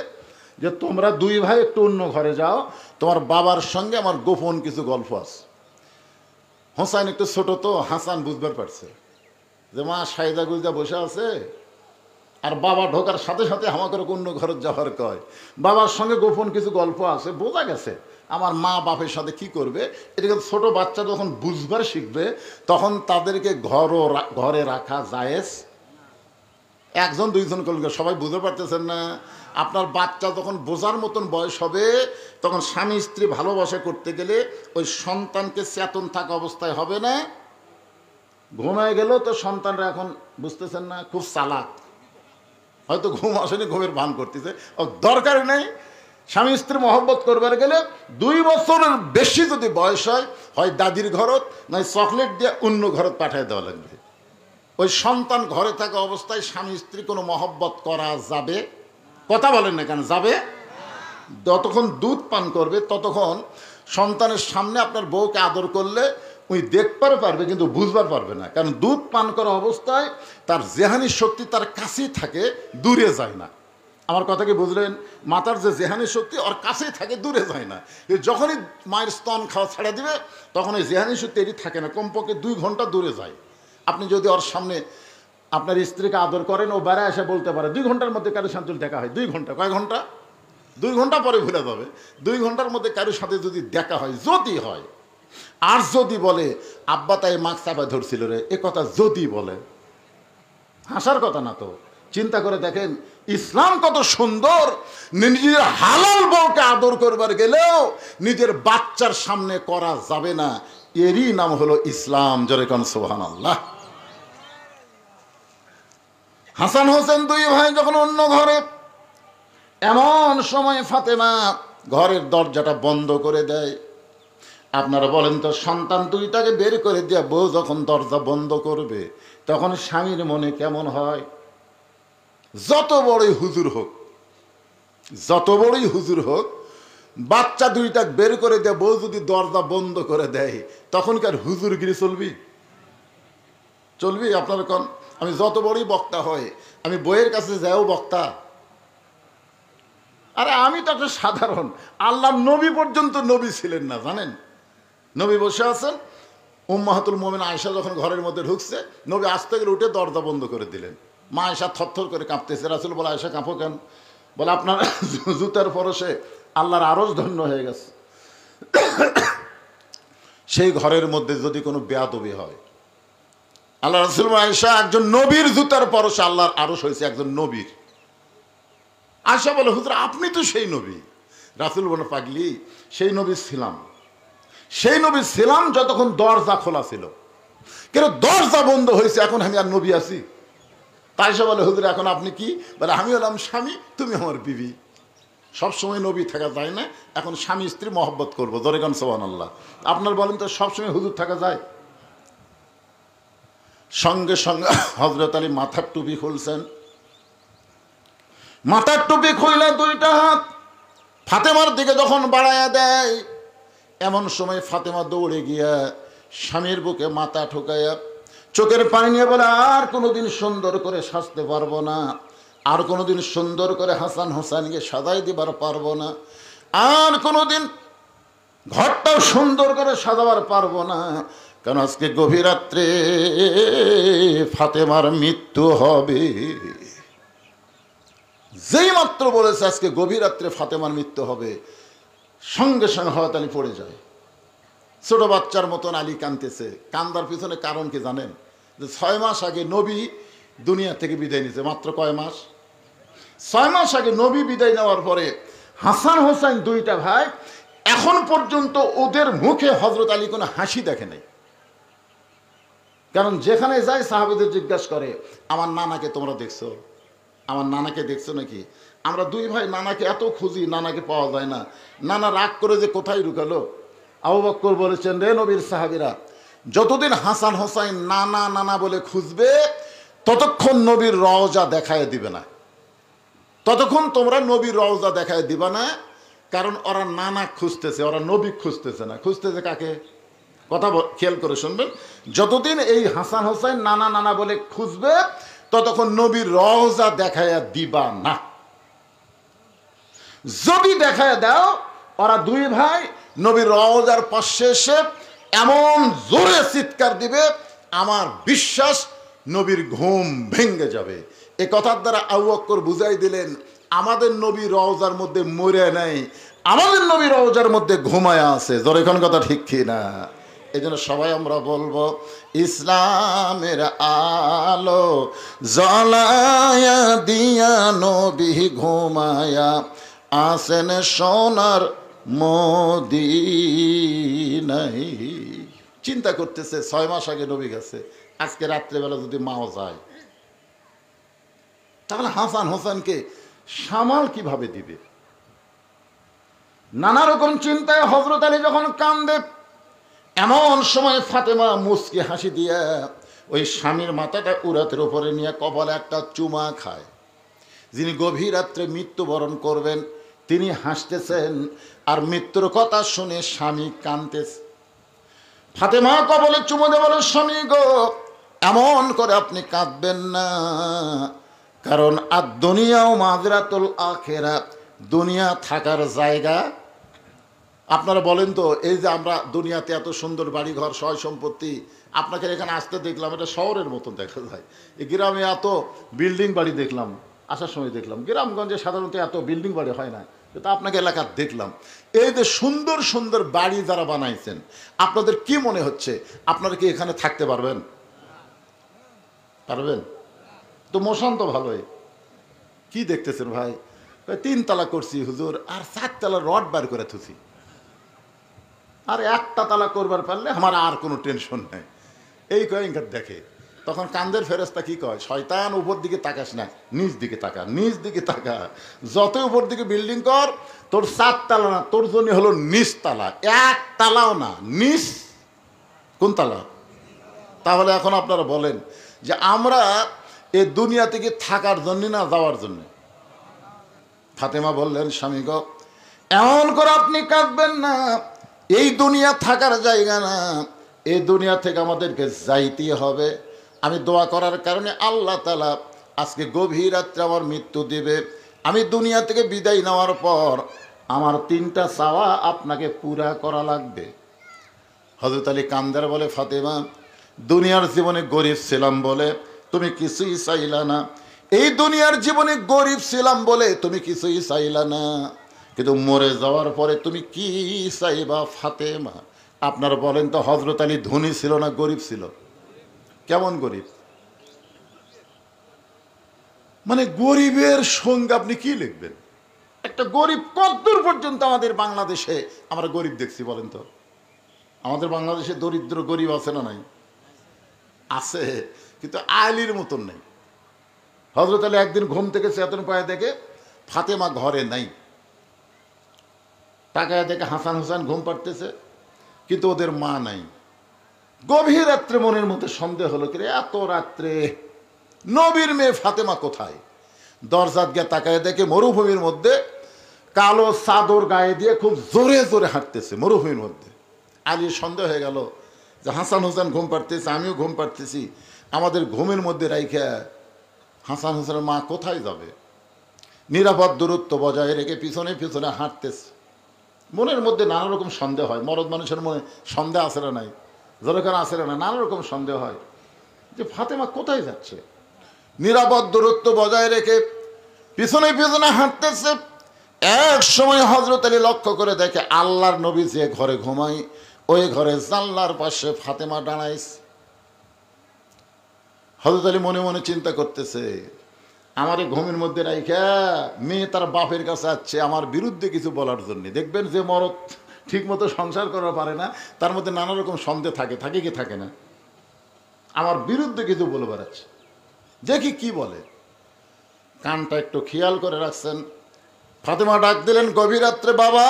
যে তোমরা দুই ভাই একটু অন্য ঘরে যাও, তোমার বাবার সঙ্গে আমার গোপন কিছু গল্প আছে। হোসাইন একটু ছোট তো, হাসান বুঝবার পারছে যে মা সাইদা গুইদা বসে আছে, আর বাবা ঢোকার সাথে সাথে আমাকে অন্য ঘরে যাওয়ার কয়, বাবার সঙ্গে গোপন কিছু গল্প আছে। বোঝা গেছে আমার মা বাপের সাথে কি করবে। এদিকে ছোট বাচ্চা যখন বুঝবার শিখবে তখন তাদেরকে ঘরে রাখা জায়েজ। একজন দুইজন করলে সবাই বুঝতে পারতেছেন না? আপনার বাচ্চা যখন বোঝার মতন বয়স হবে তখন স্বামী স্ত্রী ভালোবাসা করতে গেলে ওই সন্তানকে চেতন থাকা অবস্থায় হবে না। ঘুমায় গেল তো সন্তানরা এখন বুঝতেছেন না, খুব চালাক, হয়তো ঘুম আসেনি, ঘুমের ভান করতেছে, দরকার নেই। স্বামী স্ত্রী মহব্বত করবার গেলে 2 বছরের বেশি যদি বয়স হয়, হয় দাদির ঘরত নয় চকলেট দিয়ে অন্য ঘরত পাঠিয়ে দেওয়া লাগবে। ওই সন্তান ঘরে থাকা অবস্থায় স্বামী স্ত্রী কোনো মহব্বত করা যাবে? কথা বলেন না কেন? যাবে। যতক্ষণ দুধ পান করবে ততক্ষণ সন্তানের সামনে আপনার বউকে আদর করলে ওই দেখবার পারবে কিন্তু বুঝবার পারবে না, কারণ দুধ পান করা অবস্থায় তার জেহানি শক্তি তার কাছেই থাকে, দূরে যায় না। আমার কথা কি বুঝলেন? মাতার যে জেহানি শক্তি ওর কাছেই থাকে, দূরে যায় না। যখনই মায়ের স্তন খাওয়া ছাড়া দিবে তখন ওই জেহানি শক্তি এটি থাকে না, কমপক্ষে 2 ঘন্টা দূরে যায়। আপনি যদি ওর সামনে আপনার স্ত্রীকে আদর করেন, ও বেড়া এসে বলতে পারে 2 ঘন্টার মধ্যে কারোর সাথে দেখা হয়। 2 ঘন্টা, কয় ঘন্টা? 2 ঘন্টা পরে ভুলে যাবে। 2 ঘন্টার মধ্যে কারোর সাথে যদি দেখা হয়, যদি হয়, আর যদি বলে আব্বা তাই মাছ চাপা ধরছিল রে, এ কথা যদি বলে, হাসার কথা না তো। চিন্তা করে দেখেন ইসলাম কত সুন্দর। নিজের হালাল বউকে আদর করবার গেলেও নিজের বাচ্চার সামনে করা যাবে না, এরই নাম হলো ইসলাম। জোরে কোন সুবহানাল্লাহ। হাসান হোসেন 2 ভাই যখন অন্য ঘরে, এমন সময় ফাতেমা ঘরের দরজাটা বন্ধ করে দেয়। আপনারা বলেন তো, সন্তান 2টাকে বের করে দিয়ে বউ যখন দরজা বন্ধ করবে তখন স্বামীর মনে কেমন হয়? যত বড়ই হুজুর হোক, যত বড়ই হুজুর হোক, বাচ্চা 2টা বের করে দিয়ে বউ যদি দরজা বন্ধ করে দেয় তখন কি আর হুজুরগিরি চলবি? চলবি? আপনারা কোন? আমি যত বড়ই বক্তা হয়, আমি বইয়ের কাছে যাও বক্তা? আরে আমি তো একটা সাধারণ, আল্লাহ নবী পর্যন্ত নবী ছিলেন না, জানেন? নবী বসে আছেন, উম্মাহাতুল মুমিন আয়েশা যখন ঘরের মধ্যে ঢুকছে, নবী আস্তে করে উঠে দরজা বন্ধ করে দিলেন। মা আয়েশা থরথর করে কাঁপতেছে। রাসূল বলে, আয়েশা কাঁপো কেন? বলে, আপনার জুতার পরশে আল্লাহর আরশ ধন্য হয়ে গেছে। সেই ঘরের মধ্যে যদি কোনো বেয়াদবি হয়, আল্লাহ রাসূল আয়েশা, একজন নবীর জুতার পরশে আল্লাহর আরশ হয়েছে, একজন নবীর। আয়েশা বলে, হুজুর আপনি তো সেই নবী। রাসূল বলে, পাগলি, সেই নবী ছিলাম, সেই নবী ছিলাম যতক্ষণ দরজা খোলা ছিল, কেন দরজা বন্ধ হয়েছে এখন আমি আর নবী আছি? তাই সে বলে, হুজুর এখন আপনি কি? বলে, আমি হলাম স্বামী, তুমি আমার বিবি। সবসময় নবী থাকা যায় না, এখন স্বামী স্ত্রী মহব্বত করবো, দরেগান সুবহানাল্লাহ। আপনার বলেন তো সবসময় হুজুর থাকা যায়? সঙ্গে সঙ্গে হযরত আলী মাথার টুপি খুলছেন। মাথার টুপি খুললে দুইটা হাত ফাতেমার দিকে যখন বাড়াইয়া দেয়, এমন সময় ফাতেমা দৌড়ে গিয়া স্বামীর বুকে মাথা ঠোকাইয়া চোখের পানি নিয়ে বলে, আর কোনোদিন সুন্দর করে সাজতে পারবো না, আর কোনোদিন সুন্দর করে হাসান হোসেনকে সাজাই দিবার পারবো না, আর কোনোদিন ঘরটাও সুন্দর করে সাজাবার পারবো না, কারণ আজকে গভীর রাত্রে ফাতেমার মৃত্যু হবে। যেই মাত্র বলেছে আজকে গভীর রাত্রে ফাতেমার মৃত্যু হবে, সঙ্গে সঙ্গে হযরত আলী পড়ে যায়। ছোট বাচ্চার মতন আলী কাঁদতেছে। কান্দার পিছনে কারণ কি জানেন? যে 6 মাস আগে নবী দুনিয়া থেকে বিদায় নিয়েছে। মাত্র কয় মাস? 6 মাস আগে নবী বিদায় নেওয়ার পরে হাসান হোসেন দুইটা ভাই এখন পর্যন্ত ওদের মুখে হযরত আলী কোনো হাসি দেখে নাই। কারণ যেখানে যায় সাহাবাদের জিজ্ঞাসা করে, আমার নানাকে তোমরা দেখছো? আমার নানাকে দেখছো নাকি? আমরা দুই ভাই নানাকে এত খুঁজি, নানাকে পাওয়া যায় না। নানা রাগ করে যে কোথায় ঢুকালো। আবু বকর বলেছেন, রে নবীর সাহাবীরা, যতদিন হাসান হোসাইন নানা নানা বলে খুঁজবে, ততক্ষণ নবীর রওজা দেখায় দিবে না, ততক্ষণ তোমরা নবীর রওজা দেখায় দিবা না। কারণ ওরা নানা খুঁজতেছে, ওরা নবী খুঁজতেছে না। খুঁজতেছে কাকে? কথা খেয়াল করে শুনবেন, যতদিন এই হাসান হোসাইন নানা নানা বলে খুঁজবে, ততক্ষণ নবীর রওজা দেখায়া দিবা না। যদি দেখায় দাও, ওরা দুই ভাই নবীর রওজার পাশে এসে এমন জোরে চিৎকার দিবে, আমার বিশ্বাস নবীর ঘুম ভেঙে যাবে। এ কথার দ্বারা আবু বকর বুঝাই দিলেন, আমাদের নবী রওজার মধ্যে মরে নাই, আমাদের নবী রওজার মধ্যে ঘুমায়া আছে। জোরেখন কথা ঠিক কি না? এই জন্য সবাই আমরা বলবো, ইসলামের আলো জ্বালায়া দিয়া নবী ঘুমায়া আসেন সোনার মদিনায়। চিন্তা করতেছে 6 মাস আগে নবী গেছে, আজকে রাত্রেবেলা যদি মাও যায়, তাহলে হাসান হোসেনকে সামাল কিভাবে দিবে? নানা রকম চিন্তায় হযরত আলী যখন কান্দে, এমন সময় ফাতেমা মুচকি হাসি দিয়া ওই স্বামীর মাথাটা উরাতের উপরে নিয়ে কপালে একটা চুমা খায়। যিনি গভীর রাত্রে মৃত্যুবরণ করবেন তিনি হাসতেছেন, আর মৃত্যুর কথা শুনে স্বামী কাঁদতেছে। ফাতেমা কপালে চুমো দিয়ে বলে, স্বামী গো, এমন করে আপনি কাঁদবেন না, কারণ আর দুনিয়াও মাজরাতুল আখিরাত, দুনিয়া থাকার জায়গা। আপনারা বলেন তো, এই যে আমরা দুনিয়াতে এত সুন্দর বাড়ি ঘর সয় সম্পত্তি, আপনাকে এখানে আসতে দেখলাম, এটা শহরের মতন দেখা যায়। এই গ্রামে এত বিল্ডিং বাড়ি দেখলাম, আসার সময় দেখলাম গ্রামগঞ্জে সাধারণত এত বিল্ডিং বাড়ি হয় না, তো আপনাকে এলাকার দেখলাম। এই যে সুন্দর সুন্দর বাড়ি যারা বানাইছেন, আপনাদের কি মনে হচ্ছে আপনারা কি এখানে থাকতে পারবেন? পারবেন তো? মশান তো ভালোই। কি দেখতেছেন ভাই? 3 তালা করছি হুজুর, আর 4 তালা রড বার করে থুছি, আর 1টা তালা করবার পারলে আমার আর কোনো টেনশন নাই। এই কয়েকটা দেখে, তখন কান্দের ফেরেশতা কি কয়, শয়তান উপর দিকে তাকাস না, নিচ দিকে তাকা, নিচ দিকে তাকা। যত উপর দিকে বিল্ডিং কর, তোর 4 তালা না, তোর জন্য হলো নিচ তালা, 1 তালাও না, নিচ। কোন তালা? তাহলে এখন আপনারা বলেন যে আমরা এই দুনিয়া থেকে থাকার জন্য না যাওয়ার জন্য? ফাতেমা বললেন, স্বামী গো, এমন করে আপনি কাঁদবেন না, এই দুনিয়া থাকার জায়গা না, এই দুনিয়া থেকে আমাদেরকে যাইতে হবে। আমি দোয়া করার কারণে আল্লাহ তাআলা আজকে গভীর রাত্রে আমার মৃত্যু দেবে। আমি দুনিয়া থেকে বিদায় নেওয়ার পর আমার 3টা চাওয়া আপনাকে পুরা করা লাগবে। হযরত আলী কান্দার বলে, ফাতেমা, দুনিয়ার জীবনে গরিব ছিলাম বলে তুমি কিছুই চাইলা না, এই দুনিয়ার জীবনে গরিব ছিলাম বলে তুমি কিছুই চাইলা না, কিন্তু মরে যাওয়ার পরে তুমি কি চাইবা ফাতেমা? আপনারা বলেন তো, হযরত আলী ধনী ছিল না গরিব ছিল? কেমন গরিব? মানে গরিবের সঙ্গে আপনি কি লিখবেন? একটা গরিব কতদূর পর্যন্ত আমাদের বাংলাদেশে আমরা গরিব দেখছি বলেন তো? আমাদের বাংলাদেশে দরিদ্র গরিব আছে না নাই? আছে, কিন্তু আলীর মতন নেই। হযরত আলী একদিন ঘুম থেকে চেতন পায়ে দেখে ফাতেমা ঘরে নাই। তাকায় দেখে হাসান হোসেন ঘুম পাড়তেছে, কিন্তু ওদের মা নাই। গভীর রাত্রে মনের মধ্যে সন্দেহ হলো, কি রে এত রাত্রে নবীর মেয়ে ফাতেমা কোথায়? দরজাত গিয়ে তাকায় দেখে মরুভূমির মধ্যে কালো চাদর গায়ে দিয়ে খুব জোরে জোরে হাঁটতেছে মরুভূমির মধ্যে। আলীর সন্দেহ হয়ে গেল যে হাসান হোসেন ঘুম পাড়তেছে, আমিও ঘুম পাড়তেছি, আমাদের ঘুমের মধ্যে রাইখা হাসান হোসেনের মা কোথায় যাবে? নিরাপদ দূরত্ব বজায় রেখে পিছনে পিছনে হাঁটতেছে। মনের মধ্যে নানা রকম সন্দেহ হয়। মরদ মানুষের মনে সন্দেহ আসে না নাই? যেরকম আসে না, নানা রকম সন্দেহ হয় যে ফাতেমা কোথায় যাচ্ছে। নিরাপদ দূরত্ব বজায় রেখে পিছনে পিছনে হাঁটতেছে। এক সময় হযরত আলী লক্ষ্য করে দেখে আল্লাহর নবী যে ঘরে ঘুমায় ওই ঘরে জানলার পাশে ফাতেমা দাঁড়াইছে। হযরত আলী মনে মনে চিন্তা করতেছে, আমার এই ঘুমের মধ্যে রাইখা মেয়ে তার বাপের কাছে আসছে আমার বিরুদ্ধে কিছু বলার জন্য। দেখবেন যে মরদ ঠিক মতো সংসার করা পারে না, তার মধ্যে নানা রকম সন্দেহ থাকে কি থাকে না? আমার বিরুদ্ধে কিছু বলে বেড়াচ্ছে, দেখি কি বলে। কানটা একটু খেয়াল করে রাখছেন। ফাতেমা ডাক দিলেন গভীর রাত্রে, বাবা,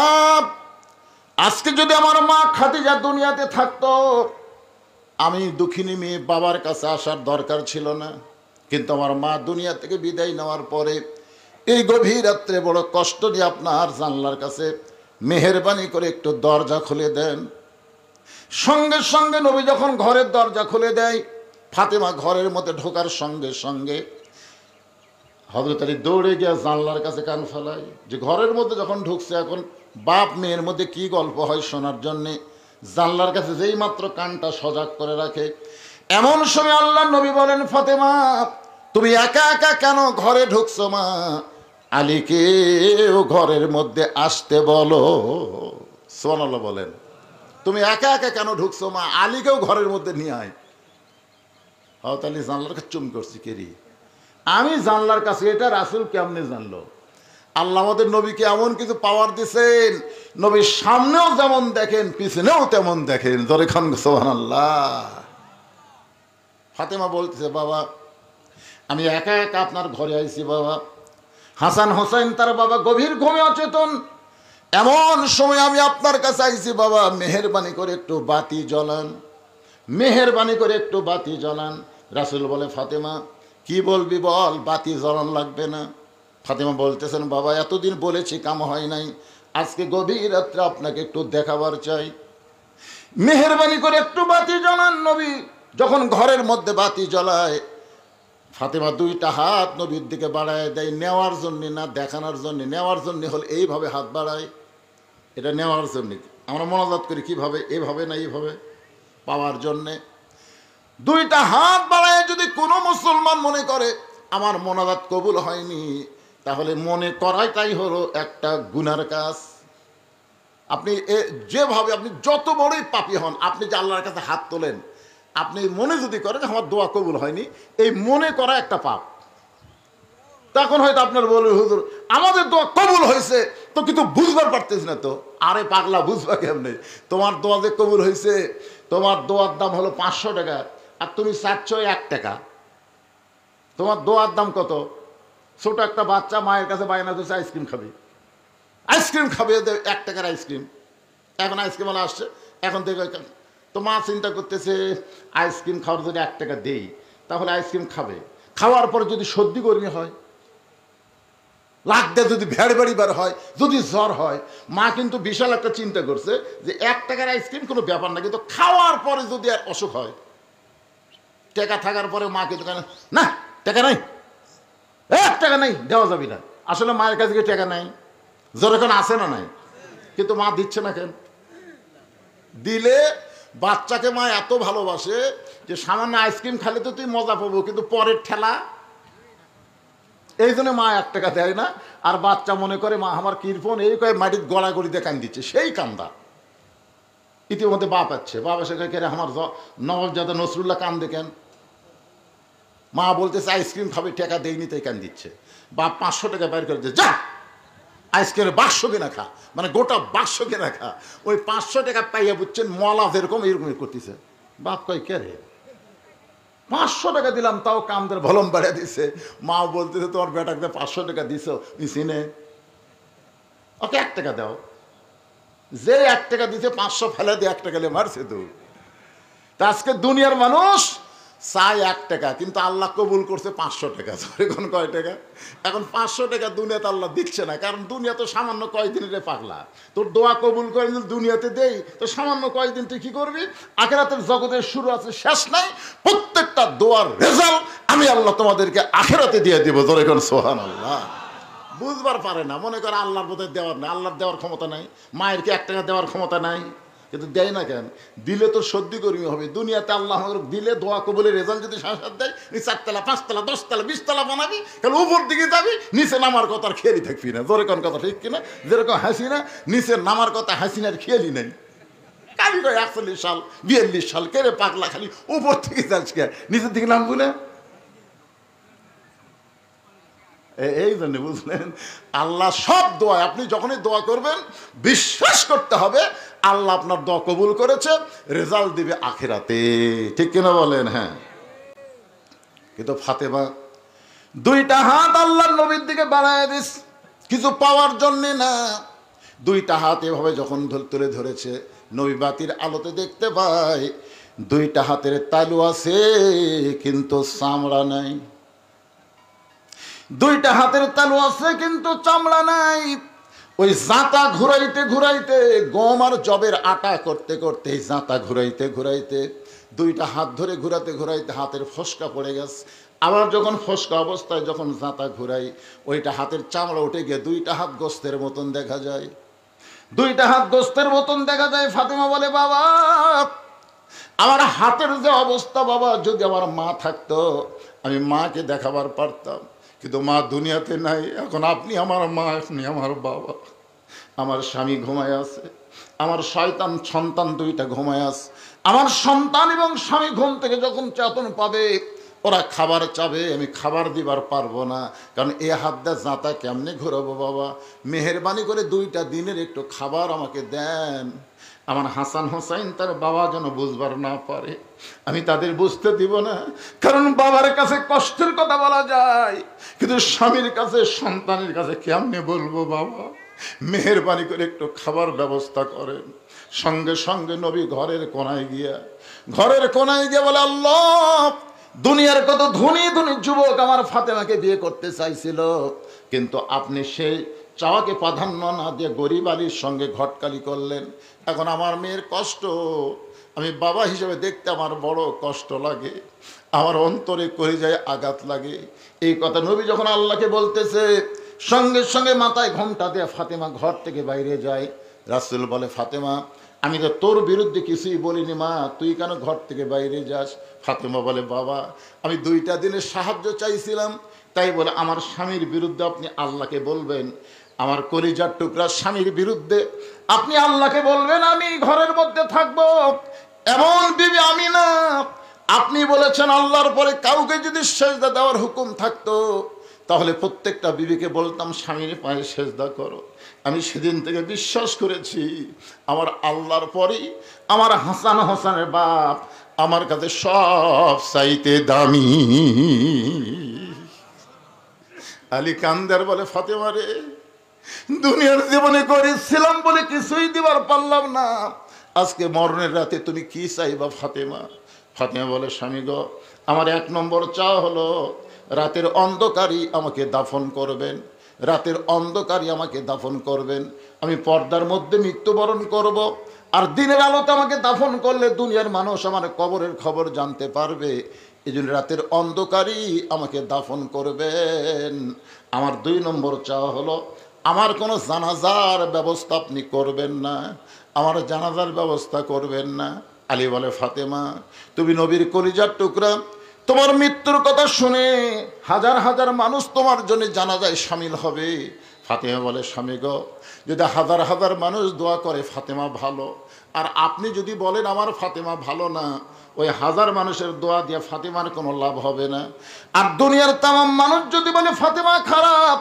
আজকে যদি আমার মা খাদিজা দুনিয়াতে থাকতো, আমি দুঃখিনী মেয়ে বাবার কাছে আসার দরকার ছিল না, কিন্তু আমার মা দুনিয়া থেকে বিদায় নেওয়ার পরে এই গভীর রাত্রে বড় কষ্ট নিয়ে আপনার জানলার কাছে মেহেরবানি করে একটু দরজা খুলে দেন। সঙ্গে সঙ্গে নবী যখন ঘরের দরজা খুলে দেয়, ফাতেমা ঘরের মধ্যে ঢোকার সঙ্গে সঙ্গে হযরত আলী দৌড়ে গিয়ে জানলার কাছে কান ফেলায় যে ঘরের মধ্যে যখন ঢুকছে, এখন বাপ মেয়ের মধ্যে কি গল্প হয় শোনার জন্যে জানলার কাছে যেই মাত্র কানটা সজাগ করে রাখে, এমন সময় আল্লাহর নবী বলেন, ফাতেমা, তুমি একা একা কেন ঘরে ঢুকছো? মা আলীকেও ঘরের মধ্যে আসতে বলো। সুবহানাল্লাহ বলেন। তুমি একা একা কেন ঢুকছো? মা আলীকেও ঘরের মধ্যে নিয়ে আয়। হযরত আলী জানলার কাছে চুম করছি, কেরি আমি জানলার কাছে, এটা রাসূল কেমনে জানলো? আল্লাহ আমাদের নবীকে এমন কিছু পাওয়ার দিয়েছেন, নবীর সামনেও যেমন দেখেন পিছনেও তেমন দেখেন। জোরে খান সুবহানাল্লাহ। ফাতেমা বলতেছে, বাবা, আমি একা একা আপনার ঘরে আইছি বাবা। হাসান হোসেন তার বাবা গভীর ঘুমে অচেতন, এমন সময় আমি আপনার কাছে আইছি বাবা, মেহেরবানি করে একটু বাতি জ্বলান, মেহেরবানি করে একটু বাতি জ্বলান। রাসূল বলে, ফাতেমা কি বলবি বল, বাতি জ্বলান লাগবে না। ফাতেমা বলতেছেন, বাবা, এতদিন বলেছি কাম হয় নাই, আজকে গভীর রাত্রে আপনাকে একটু দেখাবার চাই, মেহেরবানি করে একটু বাতি জ্বলান। নবী যখন ঘরের মধ্যে বাতি জ্বলায়, ফাতেমা 2টা হাত নবীর দিকে বাড়ায় দেয়, নেওয়ার জন্যে না দেখানোর জন্যে। নেওয়ার জন্যে হল এইভাবে হাত বাড়ায়, এটা নেওয়ার জন্যে। আমরা মনোজাত করি কিভাবে, এইভাবে না এইভাবে, পাওয়ার জন্যে। 2টা হাত বাড়ায় যদি কোনো মুসলমান মনে করে আমার মোনাজাত কবুল হয়নি, তাহলে মনে করাটাই হলো একটা গুনার কাজ। আপনি যেভাবে আপনি যত বড়ই পাপী হন, আপনি যে আল্লাহর কাছে হাত তোলেন, আপনি মনে যদি করেন আমার দোয়া কবুল হয়নি, এই মনে করা একটা পাপ। তখন হয়তো আপনার বলবে, হুজুর আমাদের দোয়া কবুল হয়েছে তো, কিন্তু বুঝবার পারতেছি না তো। আরে পাগলা, বুঝবা কেমনে? তোমার দোয়া যে কবুল হয়েছে, তোমার দোয়ার দাম হলো 500 টাকা, আর তুমি চাচ্ছ 1 টাকা। তোমার দোয়ার দাম কত? ছোট একটা বাচ্চা মায়ের কাছে বায়না দিচ্ছে আইসক্রিম খাবে, আইসক্রিম খাবে, 1 টাকার আইসক্রিম। এখন আইসক্রিম ওয়ালা আসছে, এখন দেখবে তো মা চিন্তা করতেছে আইসক্রিম খাওয়ার যদি 1 টাকা দেই, তাহলে আইসক্রিম খাবে। খাওয়ার পরে যদি সর্দি গরমি হয়, লাগতে যদি ভেড় বেড়ি বার হয়, যদি জ্বর হয়, মা কিন্তু বিশাল একটা চিন্তা করছে যে 1 টাকার আইসক্রিম কোনো ব্যাপার না, কিন্তু খাওয়ার পরে যদি আর অসুখ হয়, টাকা থাকার পরে মাকে দোকানে, না টাকা নাই, টাকা নাই, দেওয়া যাবে না। আসলে মায়ের কাছে কি টাকা নাই? যখন আছে না নাই, কিন্তু মা দিচ্ছে না কেন? দিলে বাচ্চাকে মা এত ভালোবাসে যে সামান্য আইসক্রিম খালে তো তুই মজা পাবো, কিন্তু পরের ঠেলা, এই জন্য মা 1 টাকা দেয় না। আর বাচ্চা মনে করে মা আমার কীর্পন, এই কয়ে মাটির গড়াগড়ি দিয়ে কান দিচ্ছে, সেই কান্দা। ইতিমধ্যে বাপ আছে, বাপ এসে কেন আমার নবাবজাদা নসরুল্লাহ কান দেখেন, মা বলতেছে আইসক্রিম খাবে, টাকা দেয়নি তাই কান দিচ্ছে। বাপ 500 টাকা বের করে দিয়ে, যা আইসক্রিমের বাক্স কিনা খা, মানে গোটা বাক্স কিনা খা। ওই 500 টাকা পাইয়া বুঝছেন মলা যেরকম এরকম করতেছে। বাপ কয় কে রে, 500 টাকা দিলাম, তাও কামদের ভলম বাড়িয়ে দিছে। মা বলতেছে তোমার বেটাকে 500 টাকা দিছ, চিনে ওকে 1 টাকা দাও। যে 1 টাকা দিছে 500 ফেলে দিয়ে 1 টাকা মারছে তো। তা আজকে দুনিয়ার মানুষ চাই 1 টাকা, কিন্তু আল্লাহ কবুল করছে 500 টাকা। এখন কয় টাকা? এখন 500 টাকা দুনিয়াতে আল্লাহ দিচ্ছে না, কারণ দুনিয়া তো সামান্য কয়দিনের পাগলা। তোর দোয়া কবুল করে দুনিয়াতে দেই তো সামান্য কয়দিন তুই কি করবি? আখিরাতের জগতের শুরু আছে, শেষ নাই। প্রত্যেকটা দোয়ার রেজাল্ট আমি আল্লাহ তোমাদেরকে আখিরাতে দিয়ে দিব। তোর এখন সুবহানাল্লাহ। বুঝবার পারে না, মনে করে আল্লাহর বোধহয় দেওয়ার নাই, আল্লাহর দেওয়ার ক্ষমতা নাই। মায়ের কি 1 টাকা দেওয়ার ক্ষমতা নাই? কিন্তু দেয় না কেন? দিলে তো সর্দি কর্মী হবে। দুনিয়াতে আল্লাহ দিলে দোয়া কবুলের রেজাল্ট যদি সাংসার দেয়, 4 তলা 5 তলা 10 তলা 20 তলা বানাবি, তাহলে উপর দিকে যাবি, নিচে নামার কথা আর খেয়ালই থাকবি না। জোরে কোন কথা ঠিক কিনা? যেরকম হাসিনা নিচে নামার কথা হাসিনার খেয়ালই নাই। কালি কয় 41 সাল 42 সাল কেড়ে পাগলা, খালি উপর থেকে যাস কে, নিচের দিকে নামবো না। এই জন্য বুঝলেন, আল্লাহ সব দোয়া, আপনি যখনই দোয়া করবেন বিশ্বাস করতে হবে আল্লাহ আপনার দোয়া কবুল করেছে, রেজাল্ট দিবে আখিরাতে। ঠিক কিনা বলেন? হ্যাঁ। কিন্তু ফাতেমা 2টা হাত আল্লাহর নবীর দিকে বাড়ায় দিস, কিছু পাওয়ার জন্যে না। 2টা হাত এভাবে যখন তুলে ধরেছে, নবী বাতির আলোতে দেখতে পায় 2টা হাতের তালু আছে কিন্তু চামড়া নাই। 2টা হাতের তালু আছে কিন্তু চামড়া নাই। ওই জাঁতা ঘুরাইতে ঘুরাইতে, গম আর জবের আটা করতে করতে, জাঁতা ঘুরাইতে ঘুরাইতে, 2টা হাত ধরে ঘুরাতে ঘুরাইতে হাতের ফসকা পড়ে গেছে। আবার যখন ফসকা অবস্থায় যখন জাঁতা ঘুরাই, ওইটা হাতের চামড়া উঠে গিয়ে 2টা হাত গোস্তের মতন দেখা যায়। 2টা হাত গোস্তের মতন দেখা যায়। ফাতেমা বলে, বাবা আমার হাতের যে অবস্থা, বাবা যদি আমার মা থাকতো আমি মাকে দেখাবার পারতাম, কিন্তু মা দুনিয়াতে নাই। এখন আপনি আমার মা, আপনি আমার বাবা। আমার স্বামী ঘুমায় আছে, আমার শয়তান সন্তান 2টা ঘুমায় আছে। আমার সন্তান এবং স্বামী ঘুম থেকে যখন চেতন পাবে, ওরা খাবার চাবে, আমি খাবার দিবার পারবো না, কারণ এ হাত দিয়ে জাঁতা কেমনে ঘুরাবো। বাবা মেহেরবানি করে 2টা দিনের একটু খাবার আমাকে দেন। আমার হাসান হোসাইন তার বাবা যেন বুঝবার না পারে, আমি তাদের বুঝতে দিব না। কারণ বাবার কাছে কষ্টের কথা বলা যায়, কিন্তু স্বামীর কাছে সন্তানের কাছে কেমনে বলবো। বাবা মেহেরবানি করে একটু খাবার ব্যবস্থা করেন। সঙ্গে সঙ্গে নবী ঘরের কোনায় গিয়া বলে, আল্লাহ দুনিয়ার কত ধনী ধনী যুবক আমার ফাতেমাকে বিয়ে করতে চাইছিল, কিন্তু আপনি সেই চাওয়াকে প্রাধান্য না দিয়ে গরিব আলীর সঙ্গে ঘটকালি করলেন। এখন আমার মেয়ের কষ্ট আমি বাবা হিসেবে দেখতে আমার বড় কষ্ট লাগে, আমার অন্তরে কলিজায় আঘাত লাগে। এই কথা নবী যখন আল্লাহকে বলতেছে, সঙ্গে সঙ্গে মাথায় ঘোমটা দিয়ে ফাতেমা ঘর থেকে বাইরে যায়। রাসূল বলে, ফাতেমা আমি তো তোর বিরুদ্ধে কিছুই বলিনি মা, তুই কেন ঘর থেকে বাইরে যাস? ফাতেমা বলে, বাবা আমি 2টা দিনের সাহায্য চাইছিলাম, তাই বলে আমার স্বামীর বিরুদ্ধে আপনি আল্লাহকে বলবেন? আমার কলিজার টুকরা স্বামীর বিরুদ্ধে আপনি আল্লাহকে বলবেন আমি ঘরের মধ্যে থাকবো? এমন বিবি আমি না। আপনি বলেছেন আল্লাহর পরে কাউকে যদি সেজদা দেওয়ার হুকুম থাকতো, তাহলে প্রত্যেকটা বিবিকে বলতাম স্বামীর পায়ে সেজদা করো। আমি সেদিন থেকে বিশ্বাস করেছি আমার আল্লাহর পরেই আমার হাসান হোসেনের বাপ আমার কাছে সব চাইতে দামি। আলী কান্দার বলে, ফাতেমা রে, দুনিয়ার জীবনে করেছিলাম বলে কিছুই দিবার পারলাম না, আজকে মরণের রাতে তুমি কি চাইবা ফাতেমা? ফাতেমা বলে, স্বামী গো, আমার 1 নম্বর চাওয়া হলো রাতের অন্ধকারই আমাকে দাফন করবেন, রাতের অন্ধকারই আমাকে দাফন করবেন। আমি পর্দার মধ্যে মৃত্যুবরণ করব, আর দিনের আলোতে আমাকে দাফন করলে দুনিয়ার মানুষ আমার কবরের খবর জানতে পারবে। এই জন্য রাতের অন্ধকারই আমাকে দাফন করবেন। আমার 2 নম্বর চাওয়া হলো, আমার কোনো জানাজার ব্যবস্থা আপনি করবেন না, আমার জানাজার ব্যবস্থা করবেন না। আলী বলে, ফাতেমা তুমি নবীর কলিজার টুকরা, তোমার মৃত্যুর কথা শুনে হাজার হাজার মানুষ তোমার জন্য জানাজায় শামিল হবে। ফাতেমা বলে, স্বামী গো, যদি হাজার হাজার মানুষ দোয়া করে ফাতেমা ভালো, আর আপনি যদি বলেন আমার ফাতেমা ভালো না, ওই হাজার মানুষের দোয়া দিয়ে ফাতেমার কোনো লাভ হবে না। আর দুনিয়ার তামাম মানুষ যদি বলে ফাতেমা খারাপ,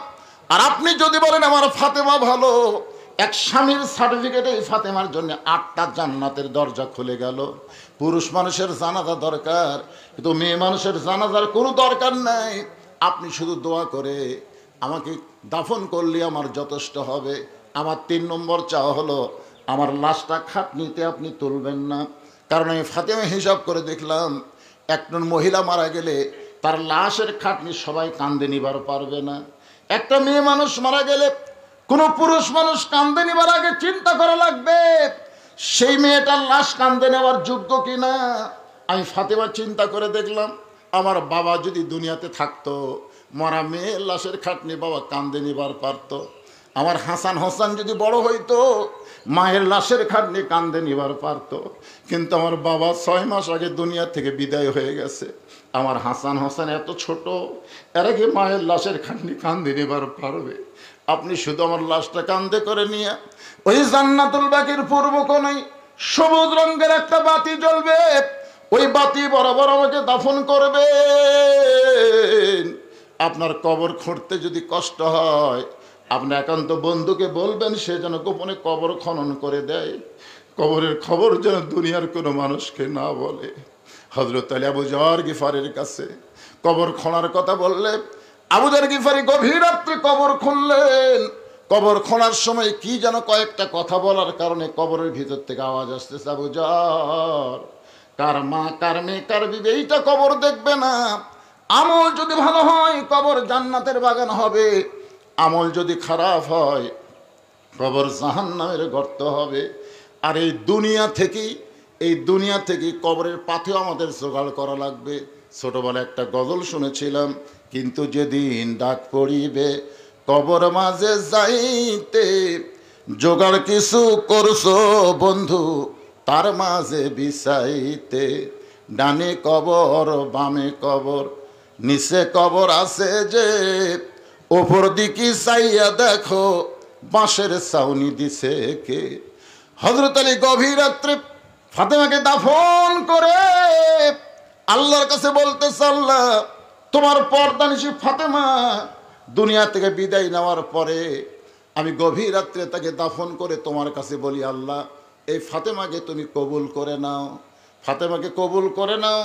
আর আপনি যদি বলেন আমার ফাতেমা ভালো, এক স্বামীর সার্টিফিকেটে ফাতেমার জন্য 8টা জান্নাতের দরজা খুলে গেল। পুরুষ মানুষের জানাজা দরকার, কিন্তু মেয়ে মানুষের জানাজার কোনো দরকার নাই। আপনি শুধু দোয়া করে আমাকে দাফন করলে আমার যথেষ্ট হবে। আমার 3 নম্বর চাওয়া হলো, আমার লাশটা খাটনিতে আপনি তুলবেন না। কারণ আমি ফাতেমা হিসাব করে দেখলাম, একজন মহিলা মারা গেলে তার লাশের খাটনি সবাই কান্দে নিবার পারবে না। একটা মেয়ে মানুষ মারা গেলে কোনো পুরুষ মানুষ কান্দে নিবার আগে চিন্তা করা লাগবে সেই মেয়েটার লাশ কান্দে নেওয়ার যোগ্য কিনা। আমি ফাতেমা চিন্তা করে দেখলাম, আমার বাবা যদি দুনিয়াতে থাকতো, মরা মেয়ের লাশের খাটনি বাবা কান্দে নিবার পারতো। আমার হাসান হোসেন যদি বড় হইতো, মায়ের লাশের খাটনি কান্দে নিবার পারতো। কিন্তু আমার বাবা 6 মাস আগে দুনিয়া থেকে বিদায় হয়ে গেছে। আমার হাসান হোসেন এত ছোট, এর আগে মায়ের লাশের খাটনি কান্দে নিবার পারবে? আপনি শুধু আমার লাশটা কান্দে করে নিয়ে ওই জান্নাতুল বাকির পূর্ব কোণায় সবুজ রঙের একটা বাতি জ্বলবে, ওই বাতি বরাবর আমাকে দাফন করবেন। আপনার কবর খুঁড়তে যদি কষ্ট হয়, আপনি একান্ত বন্ধুকে বলবেন সে যেন গোপনে কবর খনন করে দেয়, কবরের খবর যেন দুনিয়ার কোনো মানুষকে না বলে। হযরত আলী আবু যর গিফারির কাছে কবর খোঁড়ার কথা বললে, আবু যর গিফারি গভীর রাত্রে কবর খুললেন। কবর খোঁড়ার সময় কি যেন কয়েকটা কথা বলার কারণে কবরের ভিতর থেকে আওয়াজ আসতেছে, আবু যর, কার মা কার মেয়ে কার বিবি এইটা কবর দেখবে না। আমল যদি ভালো হয় কবর জান্নাতের বাগান হবে, আমল যদি খারাপ হয় কবর জাহান্নামের গর্ত হবে। আর এই দুনিয়া থেকেই কবরের পাথেও আমাদের জোগাড় করা লাগবে। ছোটবেলায় একটা গজল শুনেছিলাম, কিন্তু যেদিন ডাক পড়িবে কবর মাঝে যাইতে, জোগাড় কিছু করছো বন্ধু তার মাঝে বিছাইতে। ডানে কবর বামে কবর নিচে কবর আছে যে, ওপর দিকে চাইয়া দেখো বাঁশের ছাউনি দিছে কে। হযরত আলী গভীর রাত্রে ফাতেমাকে দাফন করে আল্লাহর কাছে বলতেছে, আল্লাহ তোমার পর্দানিশী ফাতেমা দুনিয়া থেকে বিদায় নেওয়ার পরে আমি গভীর রাত্রে তাকে দাফন করে তোমার কাছে বলি, আল্লাহ এই ফাতেমাকে তুমি কবুল করে নাও, ফাতেমাকে কবুল করে নাও,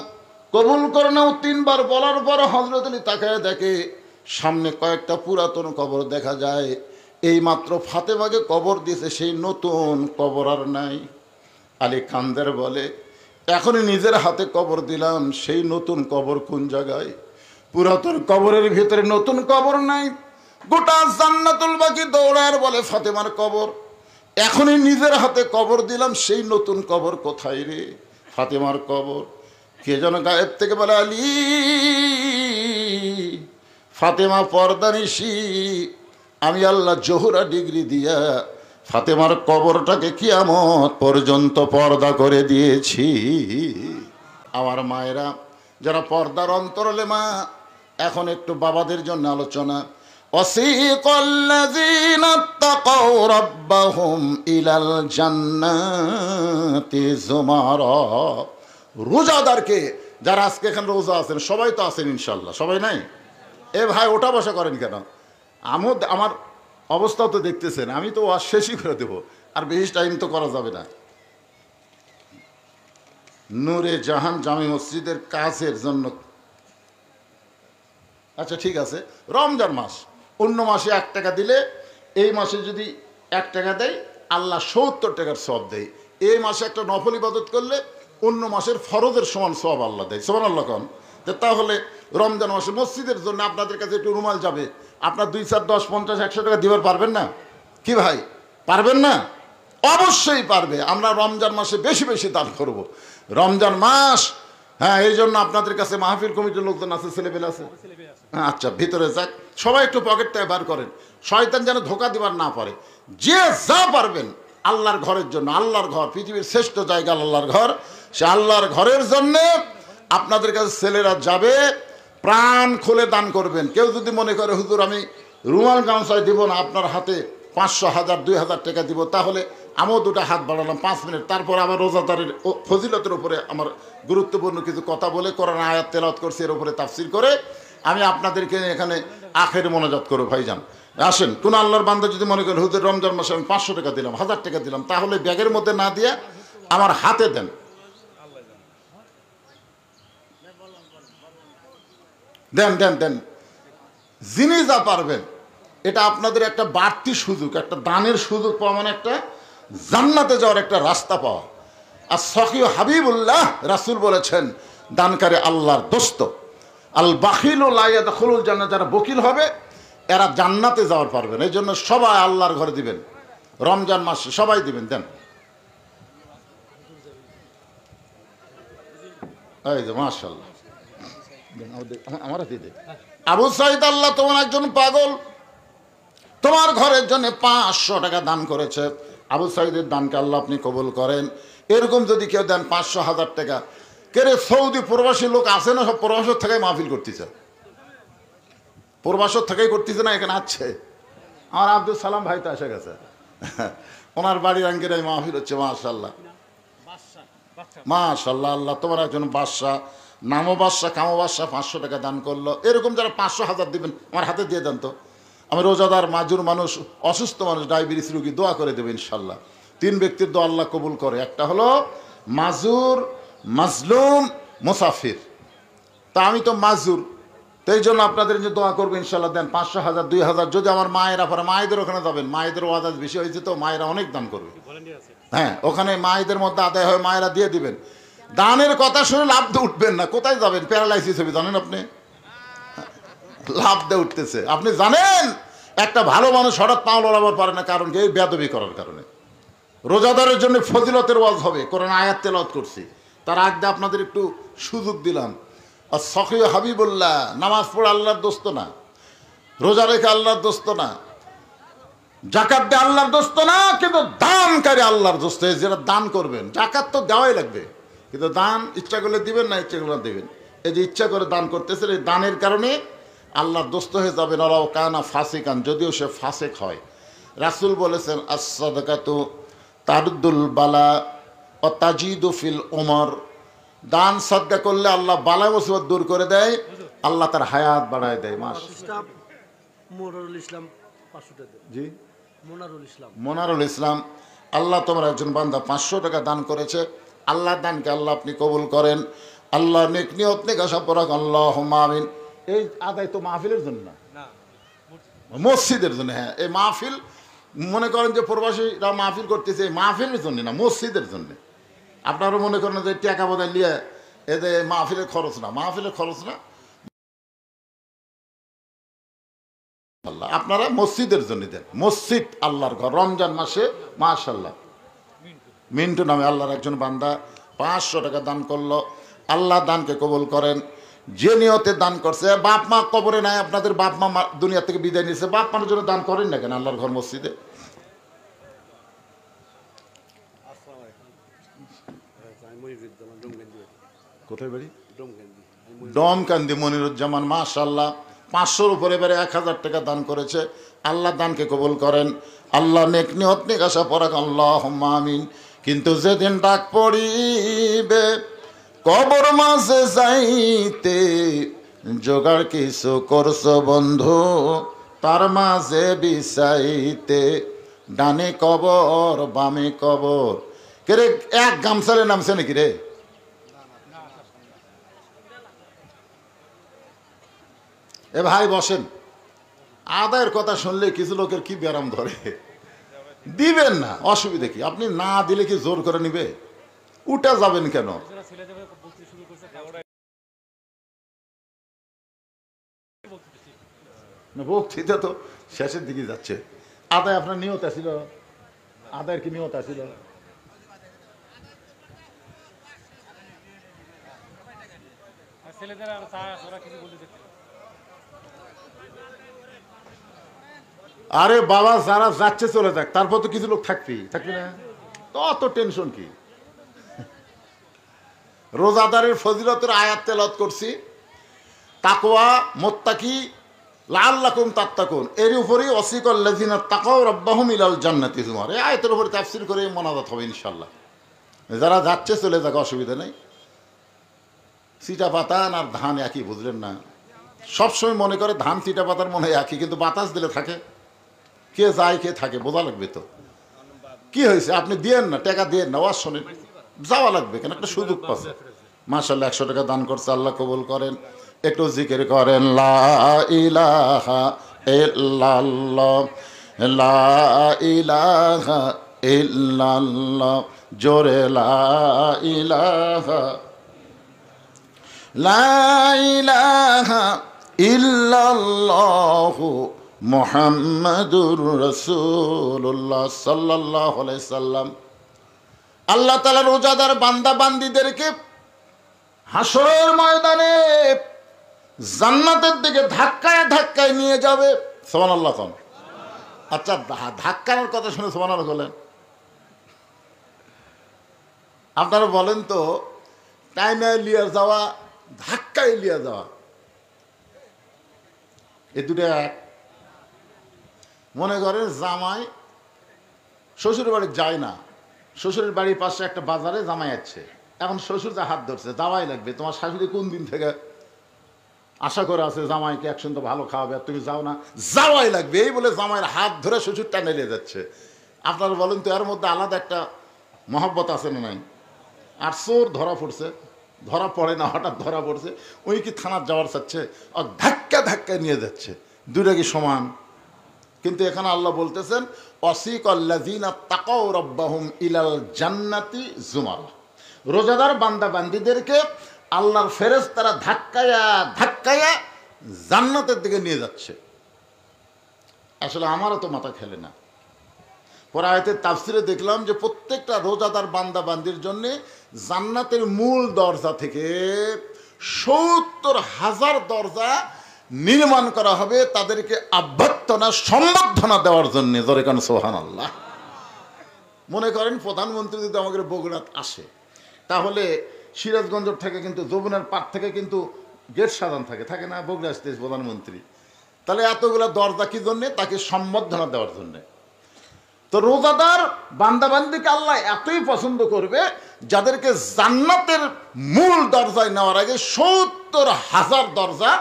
কবুল করে নাও। 3 বার বলার পর হযরত আলী তাকায় দেখে সামনে কয়েকটা পুরাতন কবর দেখা যায়। এই মাত্র ফাতেমাকে কবর দিয়েছে, সেই নতুন কবর আর নাই। আলী কান্দের বলে, এখনই নিজের হাতে কবর দিলাম, সেই নতুন কবর কোন জায়গায়? পুরাতন কবরের ভিতরে নতুন কবর নাই। গোটা জান্নাতুল বাকি দৌড়ায় বলে ফাতেমার কবর, এখনই নিজের হাতে কবর দিলাম, সেই নতুন কবর কোথায় রে? ফাতেমার কবর। কে যেন গায়েব থেকে বলে, আলী ফাতেমা পর্দানিশী, আমি আল্লাহ জোহরা ডিগ্রি দিয়া ফাতেমার কবরটাকে কিয়ামত পর্যন্ত পর্দা করে দিয়েছি। আমার মায়েরা যারা পর্দার অন্তরালে মা, এখন একটু বাবাদের জন্য আলোচনা। ওয়াসিকাল্লাযীনা তাকাউ রাব্বাহুম ইলাল জান্নাতি যুমারা। রোজাদারকে যারা আজকে এখানে রোজা আছেন, সবাই তো আছেন ইনশাল্লাহ, সবাই নাই? এ ভাই ওঠা বসা করেন কেন? আমার অবস্থাও তো দেখতেছেন, আমি তো ওয়াজ শেষই করে দেবো, আর বেশি টাইম তো করা যাবে না। নূরে জাহান জামে মসজিদের কাজের জন্য, আচ্ছা ঠিক আছে, রমজান মাস, অন্য মাসে 1 টাকা দিলে এই মাসে যদি 1 টাকা দেয় আল্লাহ 70 টাকার সওয়াব দেয়। এই মাসে একটা নফল ইবাদত করলে অন্য মাসের ফরজের সমান সওয়াব আল্লাহ দেয়। সুবহানাল্লাহ কোন? তাহলে রমজান মাসে মসজিদের জন্য আপনাদের কাছে একটু রুমাল যাবে, আপনার 2, 4, 10, 50, 100 টাকা দিবার পারবেন না? কি ভাই, পারবেন না? অবশ্যই পারবে। আমরা রমজান মাসে বেশি বেশি দান করব। রমজান মাস, হ্যাঁ, এই জন্য আপনাদের কাছে মাহফিল কমিটির লোকজন আছে, ছেলেপেলে আছে। আচ্ছা, ভিতরে যাক, সবাই একটু পকেটটা বার করেন, শয়তান যেন ধোকা দিবার না পারে। যে যা পারবেন আল্লাহর ঘরের জন্য, আল্লাহর ঘর পৃথিবীর শ্রেষ্ঠ জায়গা আল্লাহর ঘর, সে আল্লাহর ঘরের জন্যে আপনাদের কাছে ছেলেরা যাবে, প্রাণ খুলে দান করবেন। কেউ যদি মনে করে হুজুর আমি রুমাল গামছায় দিব না, আপনার হাতে 500, 1000, 2000 টাকা দিব, তাহলে আমিও দুটো হাত বাড়ালাম 5 মিনিট, তারপর আবার রোজাদারের ফজিলতের উপরে আমার গুরুত্বপূর্ণ কিছু কথা বলে কোরআন আয়াত তেলাওয়াত করছি, এর উপরে তাফসীর করে আমি আপনাদেরকে এখানে আখের মোনাজাত করব। ভাইজান আসেন, কোন আল্লাহর বান্দা যদি মনে করেন হুজুর রমজান মাসে আমি 500 টাকা দিলাম, 1000 টাকা দিলাম, তাহলে ব্যাগের মধ্যে না দিয়ে আমার হাতে দেন। দেন দেন দেন, যিনি যা পারবেন। এটা আপনাদের একটা বাড়তি সুযোগ, একটা দানের সুযোগ পাওয়া মানে একটা জান্নাতে যাওয়ার একটা রাস্তা পাওয়া। আর সখী হাবিবুল্লাহ রাসূল বলেছেন, দানকারী আল্লাহর দোস্ত। আল বাখিলু লা ইয়াদখুলুল জান্নাত, যারা বকিল হবে এরা জান্নাতে যাওয়ার পারবেন। এই জন্য সবাই আল্লাহর ঘরে দিবেন, রমজান মাসে সবাই দিবেন। দেন, এই যে মাশাআল্লাহ, আমার হাতে দে। আবু সাইদ, আল্লাহ তোমার একজন পাগল তোমার ঘরের জন্য 500 টাকা দান করেছে। আবু সাইদের দানকে আল্লাহ আপনি কবুল করেন। এরকম যদি কেউ দেন 500, 1000 টাকা, কেরে সৌদি প্রবাসী লোক আছে না, সব প্রবাসের থেকেই মাহফিল করতেছে, প্রবাসের থেকেই করতেছে না, এখানে আছে। আমার আব্দুল সালাম ভাই তো এসে গেছে, ওনার বাড়ির আঙ্গিরাই মাহফিল হচ্ছে। মাশাআল্লাহ মাশাআল্লাহ, আল্লাহ তোমার একজন বাদশা, নামও বাদশা, কামও বাদশা, 500 টাকা দান করলো। এরকম যারা 500, 1000 দিবেন আমার হাতে দিয়ে দেন তো। আমি রোজাদার, মাজুর মানুষ, অসুস্থ মানুষ, ডায়াবেটিস রোগী, দোয়া করে দেবে ইনশাল্লাহ। 3 ব্যক্তির দোয়া আল্লাহ কবুল করে। একটা হলো মাজুর, মাজলুম, মুসাফির। তা আমি তো মাজুর, তো এই জন্য আপনাদের যে দোয়া করবো ইনশাল্লাহ। দেন 500, 1000, 2000। যদি আমার মায়েরা পারে, মায়েদের ওখানে যাবেন, মায়েদের ওয়াদাজ বেশি হয়েছে তো, মায়েরা অনেক দান করবে। হ্যাঁ, ওখানে মায়েদের মধ্যে আদায় হয়, মায়েরা দিয়ে দিবেন। দানের কথা শুনে লাভ দিয়ে উঠবেন না, কোথায় যাবেন, প্যারালাইসিস হবে জানেন আপনি, লাভ দিয়ে উঠতেছে। আপনি জানেন একটা ভালো মানুষ হঠাৎ পা লড়াবার পারে না, কারণ কি? এই বেয়াদবি করার কারণে। রোজাদারের জন্য ফজিলতের ওয়াজ হবে, কোরআন আয়াত তেলাওয়াত করছি, তার আগে আপনাদের একটু সুযোগ দিলাম। আর সখী হাবিবুল্লাহ, নামাজ পড়ে আল্লাহর দোস্ত না, রোজা রেখে আল্লাহর দোস্ত না, জাকাত দিয়ে আল্লাহর দোস্ত না, কিন্তু দানকারী আল্লাহর দোস্ত। যেটা দান করবেন, জাকাত তো দেওয়াই লাগবে, কিন্তু দান ইচ্ছা করলে দিবেন, না ইচ্ছা করলে দেবেন। এই যে ইচ্ছা করে দান করতেছেন, এই দানের কারণে আল্লাহর দোস্ত হয়ে যাবেন। আল্লাহ কানা ফাসিকান, যদিও সে ফাসেক হয়। রাসূল বলেছেন, আস-সাদাকাতু তারুদ্দুল বালা ও তাজিদু ফিল উমর। দান সাদকা করলে আল্লাহ বালা মুসিবত দূর করে দেয়, আল্লাহ তার হায়াত বাড়ায় দেয়। জি, মোনারুল ইসলাম, আল্লাহ তোমার একজন বান্দা 500 টাকা দান করেছে। আল্লাহ দানকে আল্লাহ আপনি কবুল করেন। আল্লাহ নেক নিয়ত নেক আশা পরাক, আল্লাহুম্মা আমিন। এই আদায় তো মাহফিলের জন্য না, মসজিদের জন্য। হ্যাঁ, এই মাহফিল মনে করেন যে প্রবাসীরা মাহফিল করতেছে, এই মাহফিলের জন্য না, মসজিদের জন্য। আপনারা মনে করেন যে টাকা বোধহয় নিয়ে এতে মাহফিলের খরচ না, মাহফিলের খরচ না, আল্লাহ আপনারা মসজিদের জন্য দেন। মসজিদ আল্লাহর ঘর, রমজান মাসে মাশাআল্লাহ মিন্টু নামে আল্লাহর একজন বান্দা 500 টাকা দান করলো। আল্লাহ দানকে কবুল করেন। যে নিয়তে দান করছে, বাপ মা কবরে নাই, আপনাদের বাপ মা দুনিয়া থেকে বিদায় নিয়েছে, বাপ মার জন্য দান করেন না কেন আল্লাহর ঘর মসজিদে? কোথায় বাড়ি? ডমকান্দি, মনিরুজ্জামান, মাশাআল্লাহ 500-র উপরে এবারে 1000 টাকা দান করেছে। আল্লাহ দানকে কবুল করেন। আল্লাহ নেক নিয়ত নেক আশা পরাক, আল্লাহুম্মা আমিন। কিন্তু যেদিন ডাক পড়িবে কবর মাঝে যাইতে, জোগাড় কিছু করছো বন্ধু তার মাঝে বিছাইতে, ডানে কবর বামে কবর। কে রে, এক গামছালে নামছে নাকি রে? এ ভাই বসেন, আদায়ের কথা শুনলে কিছু লোকের কি ব্যারাম ধরে। দিবেন না, অসুবিধা কি? আপনি না দিলে কি জোর করে নিবে? উঠা যাবেন কেন? বক্তৃতা তো শেষের দিকে যাচ্ছে। আদায় আপনার নিয়ত ছিল আদায়ের কি নিয়ত আছিল? আরে বাবা, যারা যাচ্ছে চলে যাক, তারপর তো কিছু লোক থাকবি না, তো অত টেনশন কি? রোজাদারের ফজিলতের আয়াত তেলাওয়াত করছি, তাকওয়া মুত্তাকি লাআল্লাকুম তাত্তাকুন, এর উপরেই ওয়াসিকাল্লাযিনা তাকাউ রাব্বাহুম ইলাল জান্নাতি যুমার, এই আয়াতের উপরে তাফসীর করে মোনাজাত হবে ইনশাআল্লাহ। যারা যাচ্ছে চলে যাক, অসুবিধা নেই। চিটা পাতান আর ধান একই, বুঝলেন না? সবসময় মনে করে ধান চিটা পাতার মনে হয় একই, কিন্তু বাতাস দিলে থাকে, কে যায় কে থাকে বোঝা লাগবে তো। কি হয়েছে আপনি দিয়েন না, টাকা দিয়েন না, ওয়াজ শোনেন, যাওয়া লাগবে কেন, একটা সুযোগ পাচ্ছে। মাশাআল্লাহ 100 টাকা দান করছে, আল্লাহ কবুল করেন। একটু জিকির করেন, লা ইলাহা ইল্লাল্লাহ, লা ইলাহা ইল্লাল্লাহ, জোরে লা ইলাহা, লা ইলাহা ইল্লাল্লাহু মুহাম্মাদুর রাসূলুল্লাহ সাল্লাল্লাহু আলাইহি সাল্লাম। আল্লাহ তাআলা রোজাদার বান্দা বান্দীদেরকে হাসরের ময়দানে জান্নাতের দিকে ধাক্কায় ধাক্কায় নিয়ে যাবে। সুবহানাল্লাহ। আচ্ছা, ধাক্কানোর কথা শুনে সুবহানাল্লাহ বলেন। আপনারা বলেন তো, টাইমে লিয়ে যাওয়া, ধাক্কায় লিয়ে যাওয়া, এ দুটো এক? মনে করেন জামাই শ্বশুরের বাড়ি যায় না, শ্বশুরের বাড়ির পাশে একটা বাজারে জামাই আছে, এখন শ্বশুর যা হাত ধরছে, যাওয়াই লাগবে। তোমার শাশুড়ি কোন দিন থেকে আশা করে আছে জামাইকে একসঙ্গে ভালো খাওয়াবে, আর তুমি যাও না, যাওয়াই লাগবে। এই বলে জামাইয়ের হাত ধরে শ্বশুর টানে নিয়ে যাচ্ছে। আপনারা বলেন তো, এর মধ্যে আলাদা একটা মহব্বত আছে না নাই? আর চোর ধরা পড়ছে, ধরা পড়ে না, হঠাৎ ধরা পড়ছে, ওই কি থানার যাওয়ার চাচ্ছে, আর ধাক্কা ধাক্কা নিয়ে যাচ্ছে, দুইটা কি সমান? কিন্তু এখানে আল্লাহ বলতেছেন, ওয়াসিকাল্লাযিনা তাকাউ রাব্বাহুম ইলাল জান্নাতি যুমারা, রোজাদার বান্দা বান্দীদেরকে আল্লাহর ফেরেশতারা ধাক্কায়া ধাক্কায়া জান্নাতের দিকে নিয়ে যাচ্ছে। আসলে আমারও তো মাথা খেলে না। পরে আয়াতের তাফসিরে দেখলাম যে প্রত্যেকটা রোজাদার বান্দা বান্দির জন্য জান্নাতের মূল দরজা থেকে ৭০,০০০ দরজা নির্মাণ করা হবে তাদেরকে অভ্যর্থনা সম্বর্ধনা দেওয়ার জন্য। জোরে কান সুবহানাল্লাহ। মনে করেন প্রধানমন্ত্রী যদি আমাদের বগুড়াত আসে, তাহলে সিরাজগঞ্জ থেকে কিন্তু যমুনার পার থেকে কিন্তু গেট সাজান থাকে না, বগুড়া আসতে প্রধানমন্ত্রী, তাহলে এতগুলো দরজা কি জন্যে? তাকে সম্বর্ধনা দেওয়ার জন্যে। তো রোজাদার বান্দাবান্দিকে আল্লাহ এতই পছন্দ করবে, যাদেরকে জান্নাতের মূল দরজায় নেওয়ার আগে ৭০,০০০ দরজা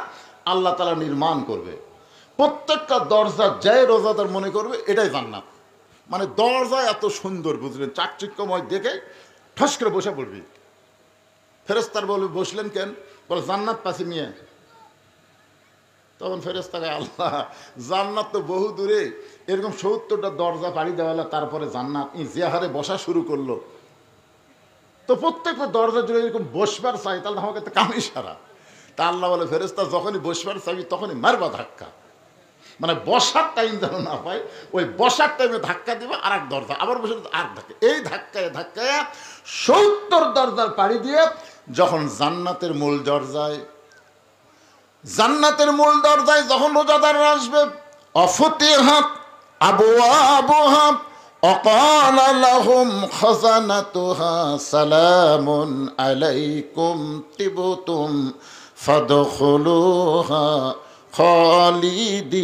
আল্লাহ তাআলা নির্মাণ করবে। প্রত্যেকটা দরজা যে রোজাদার মনে করবে এটাই জান্নাত। মানে দরজা এত সুন্দর, বুঝলেন, চাকচিক্যময় দেখে ঠস করে বসে পড়বি। ফেরেশতার বলবে, বসলেন কেন? বলে, জান্নাত পাশে নিয়ে। তখন ফেরেশতাকে, আল্লাহ জান্নাত তো বহু দূরে, এরকম ৭০টা দরজা পাড়ি দেওয়ালা, তারপরে জান্নাত যে হারে বসা শুরু করলো, তো প্রত্যেকটা দরজা জুড়ে এরকম বসবার চাই, তাহলে আমাকে তো কামই সারা। তা আল্লাহ বলে, ফেরেশতা যখনই বসবার চাবি তখনই মারবা ধাক্কা, মানে বসার টাইম যেন না পায়, ওই বসার টাইমে ধাক্কা দিবে, আর এক দরজা আবার বসে আর ধাক্কা, এই ধাক্কায় ধাক্কায় ৭০ দরজার পাড়ি দিয়ে যখন জান্নাতের মূল দরজায় যখন রোজাদাররা আসবে, অফতিহাত আবওয়াবুহা وقال لهم خزنتها سلام عليكم طبتم فادخلوها খালিদিন।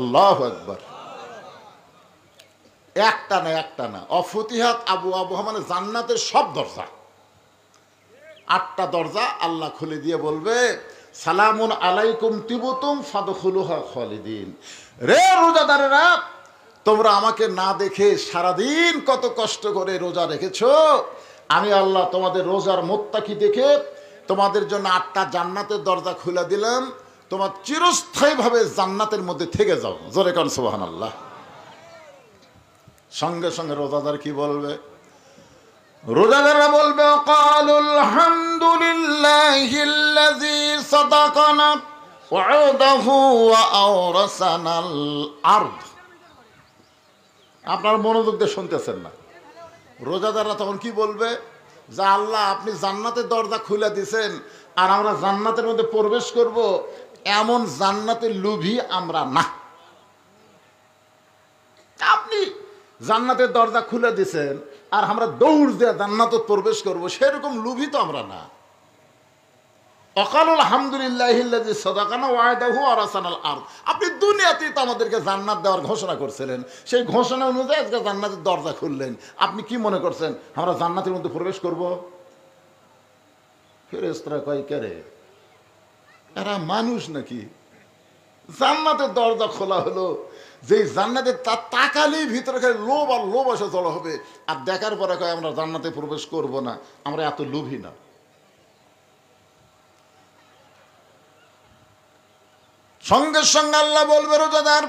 আল্লাহু আকবার। একটা না অফতিহাত আবওয়াবুহা মানে জান্নাতের সব দরজা, 8টা দরজা আল্লাহ খুলে দিয়ে বলবে, সালামুন আলাইকুম তিবতুম ফাদখুলুহা খালিদিন। রে রোজাদারেরা, তোমরা আমাকে না দেখে সারাদিন কত কষ্ট করে রোজা রেখেছো, আমি আল্লাহ তোমাদের রোজার মুত্তাকি দেখে তোমাদের জন্য 8টা জান্নাতের দরজা খুলে দিলাম, তোমার চিরস্থায়ীভাবে জান্নাতের মধ্যে থেকে যাও। জোরে কান সুবহানাল্লাহ। সঙ্গে সঙ্গে রোজাদার কি বলবে? রোজাদাররা বলবে, ক্বালুল হামদুলিল্লাহিল্লাযী সাদাকানা ওয়া'দাহু ওয়া আওরাসানাল আরদ। আপনার মনোযোগ দিয়ে শুনতেছেন না। রোজাদাররা তখন কি বলবে? যে আল্লাহ আপনি জান্নাতের দরজা খুলে দিছেন, আর আমরা জান্নাতের মধ্যে প্রবেশ করব, এমন জান্নাতের লোভী আমরা না। আপনি জান্নাতের দরজা খুলে দিছেন আর আমরা দৌড় দিয়ে জান্নাতে প্রবেশ করব, সেরকম লোভী তো আমরা না। অকালুল আলহামদুলিল্লাহিল্লাযী সাদাকানা ওয়া'দাহু ওয়া রাসানাল আরদ। আপনি দুনিয়াতেই তো আমাদেরকে জান্নাত দেওয়ার ঘোষণা করছিলেন, সেই ঘোষণা অনুযায়ী আজকে জান্নাতের দরজা খুললেন। আপনি কি মনে করছেন আমরা জান্নাতের মধ্যে প্রবেশ করব? ফেরেশতারা কয় কে রে, এরা মানুষ নাকি? জান্নাতের দরজা খোলা হলো, যে জান্নাতের তাকালেই ভিতরে খালি লোভ আর লোভ এসে জড়ো হবে, আর দেখার পরে কয় আমরা জান্নাতে প্রবেশ করব না। আমরা এত লোভী না। সঙ্গে সঙ্গে আল্লাহ বলবে রোজাদার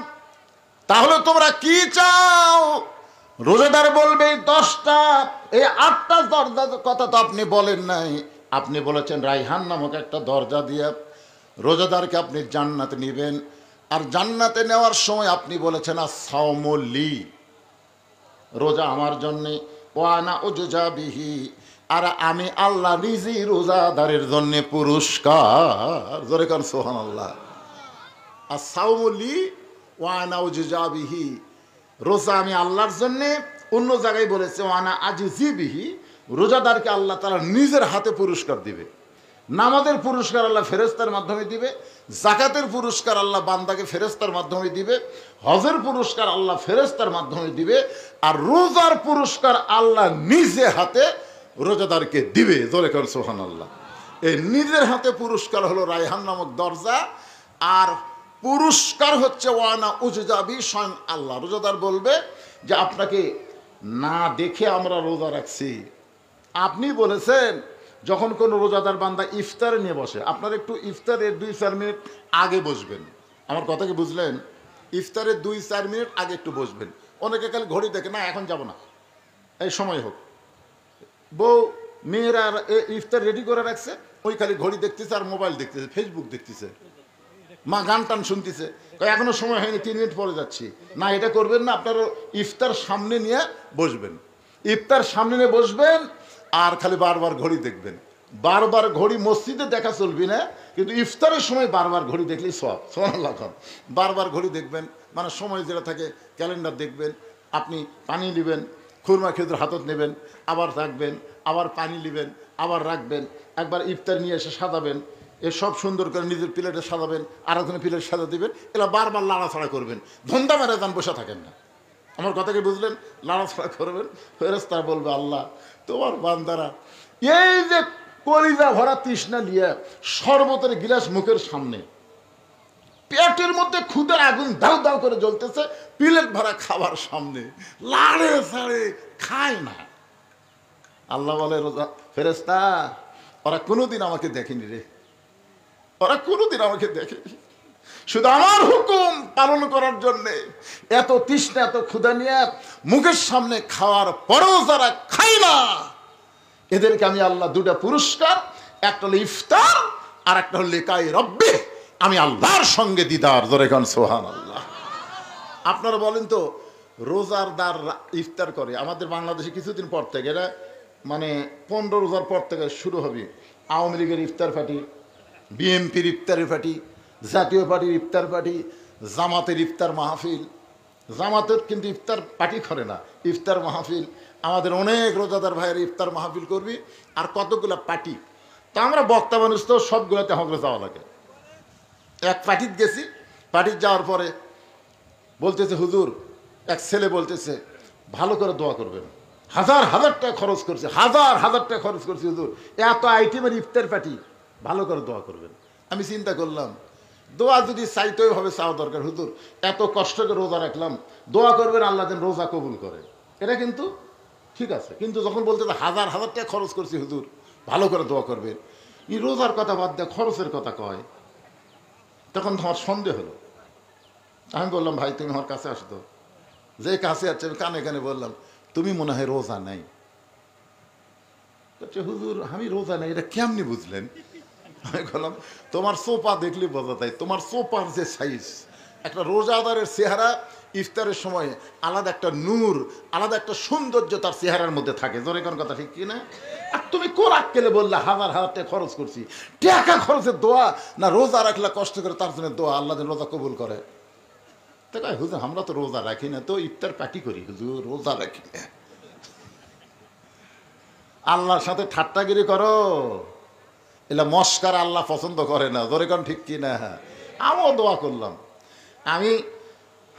তাহলে তোমরা কি চাও? রোজাদার বলবে এই 10টা, এই 8টা দরজার কথা তো আপনি বলেন নাই। আপনি বলেছেন রাইহান নামক একটা দরজা দিয়ে রোজাদারকে আপনি জান্নাতে নেবেন, আর জান্নাতে নেওয়ার সময় আপনি বলেছেন আস-সাওমুলি, রোজা আমার জন্যে, ওয়ানা উজজা বিহি, আর আমি আল্লাহ নিজেই রোজাদারের জন্য পুরস্কার। জোরে কান সুবহানাল্লাহ। আস-সাওমুলি ওয়ানা উজজা বিহি, রোজা আমি আল্লাহর জন্যে। অন্য জায়গায় বলেছে ওয়ানা আজিজি বিহি, রোজাদারকে আল্লাহ তাআলা নিজের হাতে পুরস্কার দিবে। নামাজের পুরস্কার আল্লাহ ফেরেশতার মাধ্যমে দিবে, যাকাতের পুরস্কার আল্লাহ বান্দাকে ফেরেশতার মাধ্যমে দিবে, হজের পুরস্কার আল্লাহ ফেরেশতার মাধ্যমে দিবে, আর রোজার পুরস্কার আল্লাহ নিজে হাতে রোজাদারকে দিবে। জোরে কর সুবহানাল্লাহ। এই নিজের হাতে পুরস্কার হলো রায়হান নামক দরজা, আর পুরস্কার হচ্ছে ওয়ানা উজজাবি, স্বয়ং আল্লাহ। রোজাদার বলবে যে আপনাকে না দেখে আমরা রোজা রাখছি। আপনি বলেছেন যখন কোনো রোজাদার বান্দা ইফতারে নিয়ে বসে, আপনার একটু ইফতারের 2-4 মিনিট আগে বসবেন। আমার কথা কি বুঝলেন? ইফতারের 2-4 মিনিট আগে একটু বসবেন। অনেকে খালি ঘড়ি দেখে, না এখন যাব না, এই সময় হোক। বউ মেয়েরা ইফতার রেডি করে রাখছে, ওই খালি ঘড়ি দেখতেছে আর মোবাইল দেখতেছে, ফেসবুক দেখতেছে, মা গান টান শুনতেছে, এখনো সময় হয়নি, 3 মিনিট পরে যাচ্ছি। না, এটা করবেন না। আপনারা ইফতার সামনে নিয়ে বসবেন, ইফতার সামনে নিয়ে বসবেন, আর খালি বারবার ঘড়ি দেখবেন। বারবার ঘড়ি মসজিদে দেখা চলবি না, কিন্তু ইফতারের সময় বারবার ঘড়ি দেখলেই সব। সুবহানাল্লাহ। বারবার ঘড়ি দেখবেন, মানে সময় যেটা থাকে ক্যালেন্ডার দেখবেন। আপনি পানি নেবেন, খুরমা খেজুর হাতত নেবেন, আবার রাখবেন, আবার পানি নেবেন, আবার রাখবেন। একবার ইফতার নিয়ে এসে সাজাবেন, সব সুন্দর করে নিজের প্লেটে সাজাবেন, আর ওখানে প্লেট সাজা দেবেন। এরা বারবার লাড়াছাড়া করবেন, ধন্দা মেরে যান, বসে থাকেন না। আমার কথা কি বুঝলেন? লাড়াছাড়া করবেন। ফেরেশতা বলবে আল্লাহ তোমার বান্দারা এই যে কলিজা ভরা তৃষ্ণা নিয়ে শরবতের গিলাস মুখের সামনে, পেটের মধ্যে ক্ষুধার আগুন দাউ দাউ করে জ্বলতেছে, প্লেট ভরা খাবার সামনে, লাড়ে ছাড়ে খায় না। আল্লাহ বলে রোজা ফেরেশতা ওরা কোনোদিন আমাকে দেখেনি রে, ওরা কোনোদিন আমাকে দেখেনি, শুধু আমার হুকুম পালন করার জন্যে এত তৃষ্ণা এত ক্ষুধা নিয়ে মুখের সামনে খাওয়ার পরেও যারা খায় না, এদেরকে আমি আল্লাহ 2টা পুরস্কার, একটা হলো ইফতার আর একটা হলো লিকাই রব্বি, আমি আল্লাহর সঙ্গে দিদার। জোরে কান সুবহানাল্লাহ। আপনারা বলেন তো, রোজাদার ইফতার করে আমাদের বাংলাদেশে কিছুদিন পর থেকে, এটা মানে 15 রোজার পর থেকে শুরু হবে আওয়ামী লীগের ইফতার পার্টি, বিএনপির ইফতারের পার্টি, জাতীয় পার্টির ইফতার পার্টি, জামাতের ইফতার মাহফিল। জামাতের কিন্তু ইফতার পার্টি করে না, ইফতার মাহফিল। আমাদের অনেক রোজাদার ভাইয়ের ইফতার মাহফিল করবি, আর কতগুলো পার্টি। তা আমরা বক্তা মানুষ তো সবগুলোতে হগলে যাওয়া লাগে। এক পার্টিতে গেছি, পার্টিতে যাওয়ার পরে বলতেছে হুজুর, এক ছেলে বলতেছে ভালো করে দোয়া করবেন, হাজার হাজার টাকা খরচ করছে, হাজার হাজার টাকা খরচ করছে হুজুর, এত আইটেমের ইফতার পার্টি, ভালো করে দোয়া করবেন। আমি চিন্তা করলাম দোয়া যদি চাইতে হবে চাওয়া দরকার, হুজুর এত কষ্ট করে রোজা রাখলাম, দোয়া করবেন আল্লাহ যেন রোজা কবুল করে, এটা কিন্তু ঠিক আছে। কিন্তু যখন বলতে হাজার হাজার টাকা খরচ করছি হুজুর, ভালো করে দোয়া করবেন, এই রোজার কথা বাদ দেয় খরচের কথা কয়, তখন তোমার সন্দেহ হলো। আমি বললাম ভাই তুমি আমার কাছে আসতো, যে কাছে আছে আমি কানে কানে বললাম তুমি মনে হয় রোজা নাই। হুজুর আমি রোজা নাই, এটা কেমনি বুঝলেন? আমি বললাম তোমার সোপা দেখলে বোঝা যায়, তোমার সোপার যে সাইজ, একটা রোজাদারের চেহারা ইফতারের সময় আলাদা একটা নূর, আলাদা একটা সৌন্দর্য তার চেহারার মধ্যে থাকে। জোরে কোন কথা ঠিক কি না? আর তুমি কোরাক কেলে বললে হাজার হাজার টাকা খরচ করছি, টাকা খরচের দোয়া না রোজা রাখলে কষ্ট করে তার জন্য দোয়া, আল্লাহ যেন রোজা কবুল করে। তো কয় হুজুর আমরা তো রোজা রাখি না, তো ইফতার পার্টি করি, হুজুর রোজা রাখি না। আল্লাহর সাথে ঠাট্টাগিরি করো, এলা মস্কার আল্লাহ পছন্দ করে না। জোরে কোন ঠিক কি না? আমিও দোয়া করলাম। আমি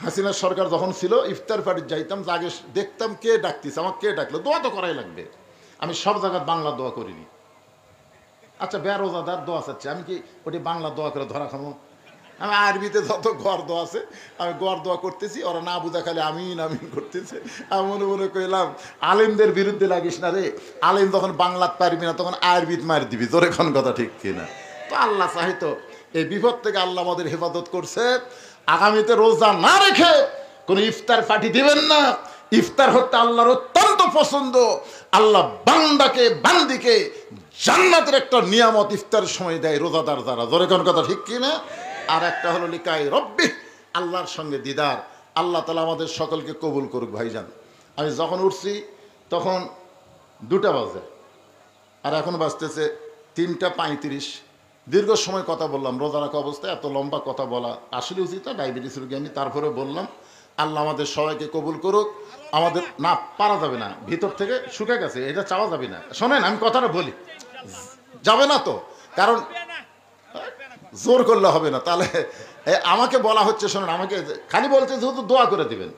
হাসিনা সরকার যখন ছিল ইফতার পার্টি যাইতাম, আগে দেখতাম কে ডাকতেছে, আমার কে ডাকলো, দোয়া তো করাই লাগবে। আমি সব জায়গায় বাংলা দোয়া করিনি। আচ্ছা বেরোজাদার দোয়া চাচ্ছে, আমি কি ওটি বাংলা দোয়া করে ধরা খাবো? আমি আরবিতে যত গড় দোয়া আছে আমি গড় দোয়া করতেছি, ওরা না বুঝা খালি আমিন আমিন করতেছে। আমি মনে মনে কইলাম আলেমদের বিরুদ্ধে লাগিস না রে, আলেম যখন বাংলাত পারবি না তখন আরবিত মার দিবি। তোর এখন কথা ঠিক কিনা? তো আল্লাহ চাহিতো এই বিপদ থেকে আল্লাহ আমাদের হেফাজত করছে। আগামীতে রোজা না রেখে কোনো ইফতার পার্টি দিবেন না। ইফতার হতে আল্লাহর অত্যন্ত পছন্দ। আল্লাহ বান্দাকে বান্দিকে জান্নাতের একটা নিয়ামত ইফতারের সময় দেয় রোজাদার যারা। জোরে কোন কথা ঠিক কিনা? আর একটা হলো লিকাই রব্বি, আল্লাহর সঙ্গে দিদার। আল্লাহ তাআলা আমাদের সকলকে কবুল করুক। ভাইজান আমি যখন উঠছি তখন 2টা বাজে, আর এখন বাজতেছে 3টা 35। দীর্ঘ সময় কথা বললাম রোজা রাখা অবস্থায়, এত লম্বা কথা বলা আসলে উচিত না, ডায়াবেটিস রোগী আমি, তারপরে বললাম। আল্লাহ আমাদের সবাইকে কবুল করুক। আমাদের না পারা যাবে না, ভিতর থেকে শুকে গেছে, এটা চাওয়া যাবে না। শোনেন আমি কথাটা বলি, যাবে না তো, কারণ জোর করলে হবে না। তাহলে আমাকে বলা হচ্ছে, শোনেন আমাকে খালি বলছে যেহেতু দোয়া করে দিবেন,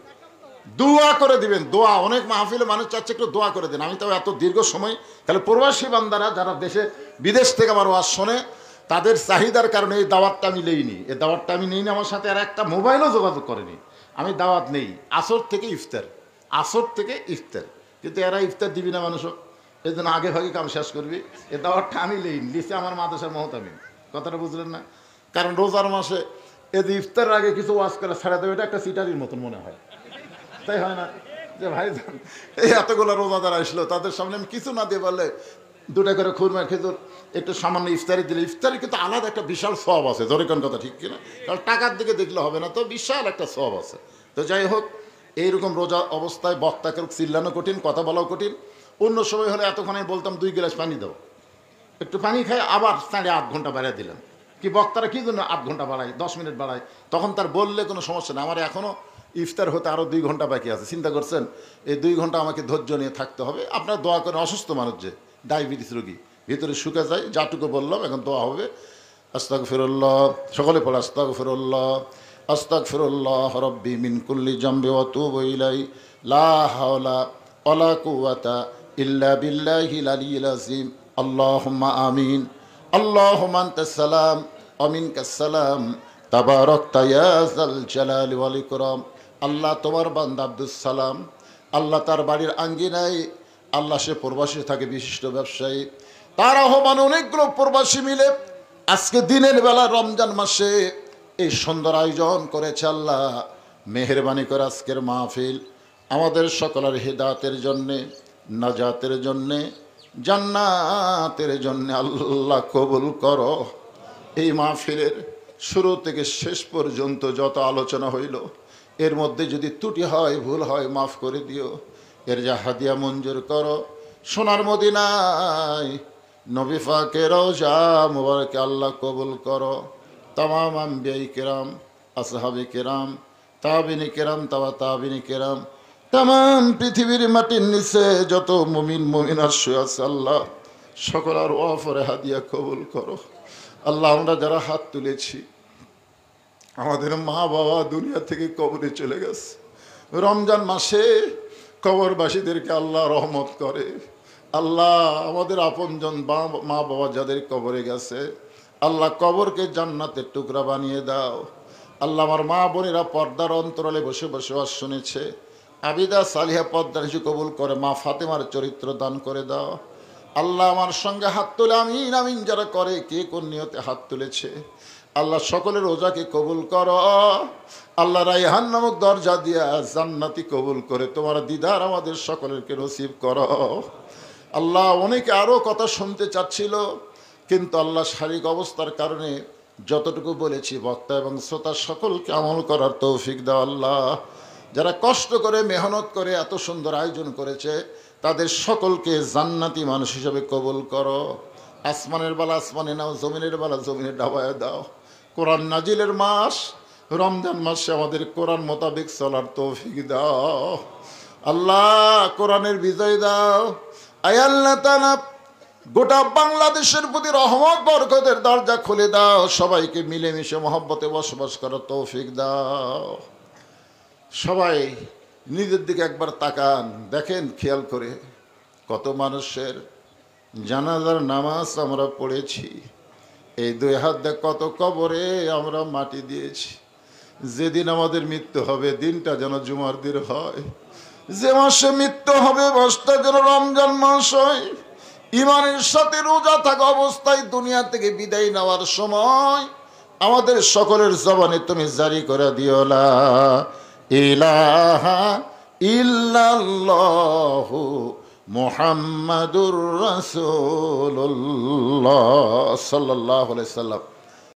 দোয়া করে দিবেন। দোয়া অনেক মাহফিলে মানুষ চাচ্ছে একটু দোয়া করে দেন। আমি তো এত দীর্ঘ সময় খালি প্রবাসী বান্দারা যারা দেশে বিদেশ থেকে আমার ওয়াজ শোনে তাদের চাহিদার কারণে এই দাওয়াতটা আমি নেইনি। এই দাওয়াতটা আমি নেইনি, আমার সাথে আর একটা মোবাইলও যোগাযোগ করেনি। আমি দাওয়াত নেই আসর থেকে ইফতার, আসর থেকে ইফতার, কিন্তু এরা ইফতার দিবি না মানুষও, এই জন্য আগে ভাগে কাম শেষ করবি। এই দাওয়াতটা আমি নেইনি, লিখে আমার মাদ্রাসার মহতামিম। কথাটা বুঝলেন না? কারণ রোজার মাসে এই যে ইফতারের আগে কিছু ওয়াজ করে ছেড়ে দেবে, এটা একটা সিটারির মতন মনে হয়, তাই হয় না? যে ভাই এই এতগুলো রোজাদার আসলো, তাদের সামনে আমি কিছু না দিয়ে বললে 2টা করে খুরমা খেজুর একটু সামান্য ইফতারি দিলে, ইফতারি কিন্তু আলাদা একটা বিশাল সওয়াব আছে। জোরে কোন কথা ঠিক কিনা? কারণ টাকার দিকে দেখলে হবে না, তো বিশাল একটা সওয়াব আছে। তো যাই হোক, এইরকম রোজা অবস্থায় বক্তাকে চিল্লানো কঠিন, কথা বলাও কঠিন। অন্য সময় হলে এতক্ষণে বলতাম 2 গ্লাস পানি দাও, একটু পানি খাই, আবার 8.5 ঘন্টা বাড়াই দিলাম। কি বক্তারা কি জন্য 8 ঘন্টা বাড়ায়, 10 মিনিট বাড়ায়, তখন তার বললে কোনো সমস্যা নেই। আমার এখনও ইফতার হতে আরও 2 ঘন্টা বাকি আছে। চিন্তা করছেন এই 2 ঘন্টা আমাকে ধৈর্য নিয়ে থাকতে হবে। আপনার দোয়া করে, অসুস্থ মানুষ যে ডায়াবেটিস রোগী ভিতরে শুকে যায়, যাটুকু বললাম এখন দোয়া হবে। আস্তাগফিরুল্লাহ, সকলে পড়ে আস্তাগফিরুল্লাহ, আস্তাগফিরুল্লাহ রব্বি মিন কুল্লি জামবি ওয়া আতুবু ইলাইহি, লা হাওলা ওয়ালা কুওয়াতা ইল্লা বিল্লাহিল আলিয়্যিল আযীম। আল্লাহুম্মা আমিন। আল্লাহুম্মা আনতাস সালাম ওয়া মিনকাস সালাম, তাবারাকতা ইয়া যাল জালালি ওয়াল ইকরাম। আল্লাহ তোমার বান্দা আব্দুস সালাম, আল্লাহ তার বাড়ির আঙ্গিনায়, আল্লাহ সে প্রবাসী থাকে, বিশিষ্ট ব্যবসায়ী, তার আহ্বানে অনেকগুলো প্রবাসী মিলে আজকে দিনের বেলা রমজান মাসে এই সুন্দর আয়োজন করেছে। আল্লাহ মেহেরবানি করে আজকের মাহফিল আমাদের সকলের হিদায়াতের জন্যে, নাজাতের জন্যে, জান্নাতের জন্যে আল্লাহ কবুল করো। এই মাহফিলের শুরু থেকে শেষ পর্যন্ত যত আলোচনা হইল, এর মধ্যে যদি ত্রুটি হয়, ভুল হয়, মাফ করে দিও। এর যা হাদিয়া মঞ্জুর করো। সোনার মদিনায় নবী পাকের রওজা মুবারকে আল্লাহ কবুল করো। তামাম আম্বিয়াই কেরাম, আসহাবে কেরাম, তাবিনী কেরাম, তাবিনী কেরাম, তামাম পৃথিবীর মাটির নিচে যত মুমিন মুমিনার শুয়ে আছে আল্লাহ সকলের ওয়াফরে হাদিয়া কবুল করো। আল্লাহ আমরা যারা হাত তুলেছি, আমাদের মা বাবা দুনিয়া থেকে কবরে চলে গেছে, রমজান মাসে কবরবাসীদেরকে আল্লাহ রহমত করে। আল্লাহ আমাদের আপনজন মা বাবা যাদের কবরে গেছে, আল্লাহ কবরকে জান্নাতের টুকরা বানিয়ে দাও। আল্লাহ আমার মা বোনেরা পর্দার অন্তরালে বসে বসে ওয়াজ শুনেছে, আবিদা সালিহা পর্দার হিসেবে কবুল করে। মা ফাতেমার চরিত্র দান করে দাও। আল্লাহ আমার সঙ্গে হাত তুলে আমিন আমিন যারা করে, কে কোন নিয়তে হাত তুলেছে, আল্লাহ সকলের রোজাকে কবুল করো। আল্লাহ রায়হান নামক দরজা দিয়া জান্নাতি কবুল করে তোমার দিদার আমাদের সকলেরকে নসিব করো। আল্লাহ অনেকে আরও কথা শুনতে চাচ্ছিল, কিন্তু আল্লাহ শারীরিক অবস্থার কারণে যতটুকু বলেছি বক্তা এবং শ্রোতা সকলকে আমল করার তৌফিক দাও আল্লাহ। যারা কষ্ট করে মেহনত করে এত সুন্দর আয়োজন করেছে তাদের সকলকে জান্নাতি মানুষ হিসেবে কবুল করো। আসমানের বেলা আসমানে নাও, জমিনের বেলা জমিনে ডাবায় দাও। কোরআন নাজিলের মাস রমজান মাসে আমাদের কোরআন মোতাবেক চলার তৌফিক দাও আল্লাহ। কোরআনের বিজয় দাও। আয় আল্লাহ তাআলা গোটা বাংলাদেশের প্রতি রহমত বরকতের দরজা খুলে দাও। সবাইকে মিলেমিশে মহব্বতে বসবাস করার তৌফিক দাও। সবাই নিজের দিকে একবার তাকান, দেখেন খেয়াল করে কত মানুষের জানাজার নামাজ আমরা পড়েছি। এই 2 হাত দেখ কত কবরে আমরা মাটি দিয়েছি। যেদিন আমাদের মৃত্যু হবে দিনটা যেন জুমার দিন হয়। যে মাসে মৃত্যু হবে মাসটা যেন রমজান মাস হয়। ইমানের সাথে রোজা থাকা অবস্থায় দুনিয়া থেকে বিদায় নেওয়ার সময় আমাদের সকলের জবানে তুমি জারি করে দিও লা ইলাহা ইল্লাল্লাহু মুহাম্মাদুর রাসূলুল্লাহ সাল্লাল্লাহু আলাইহি সাল্লাম।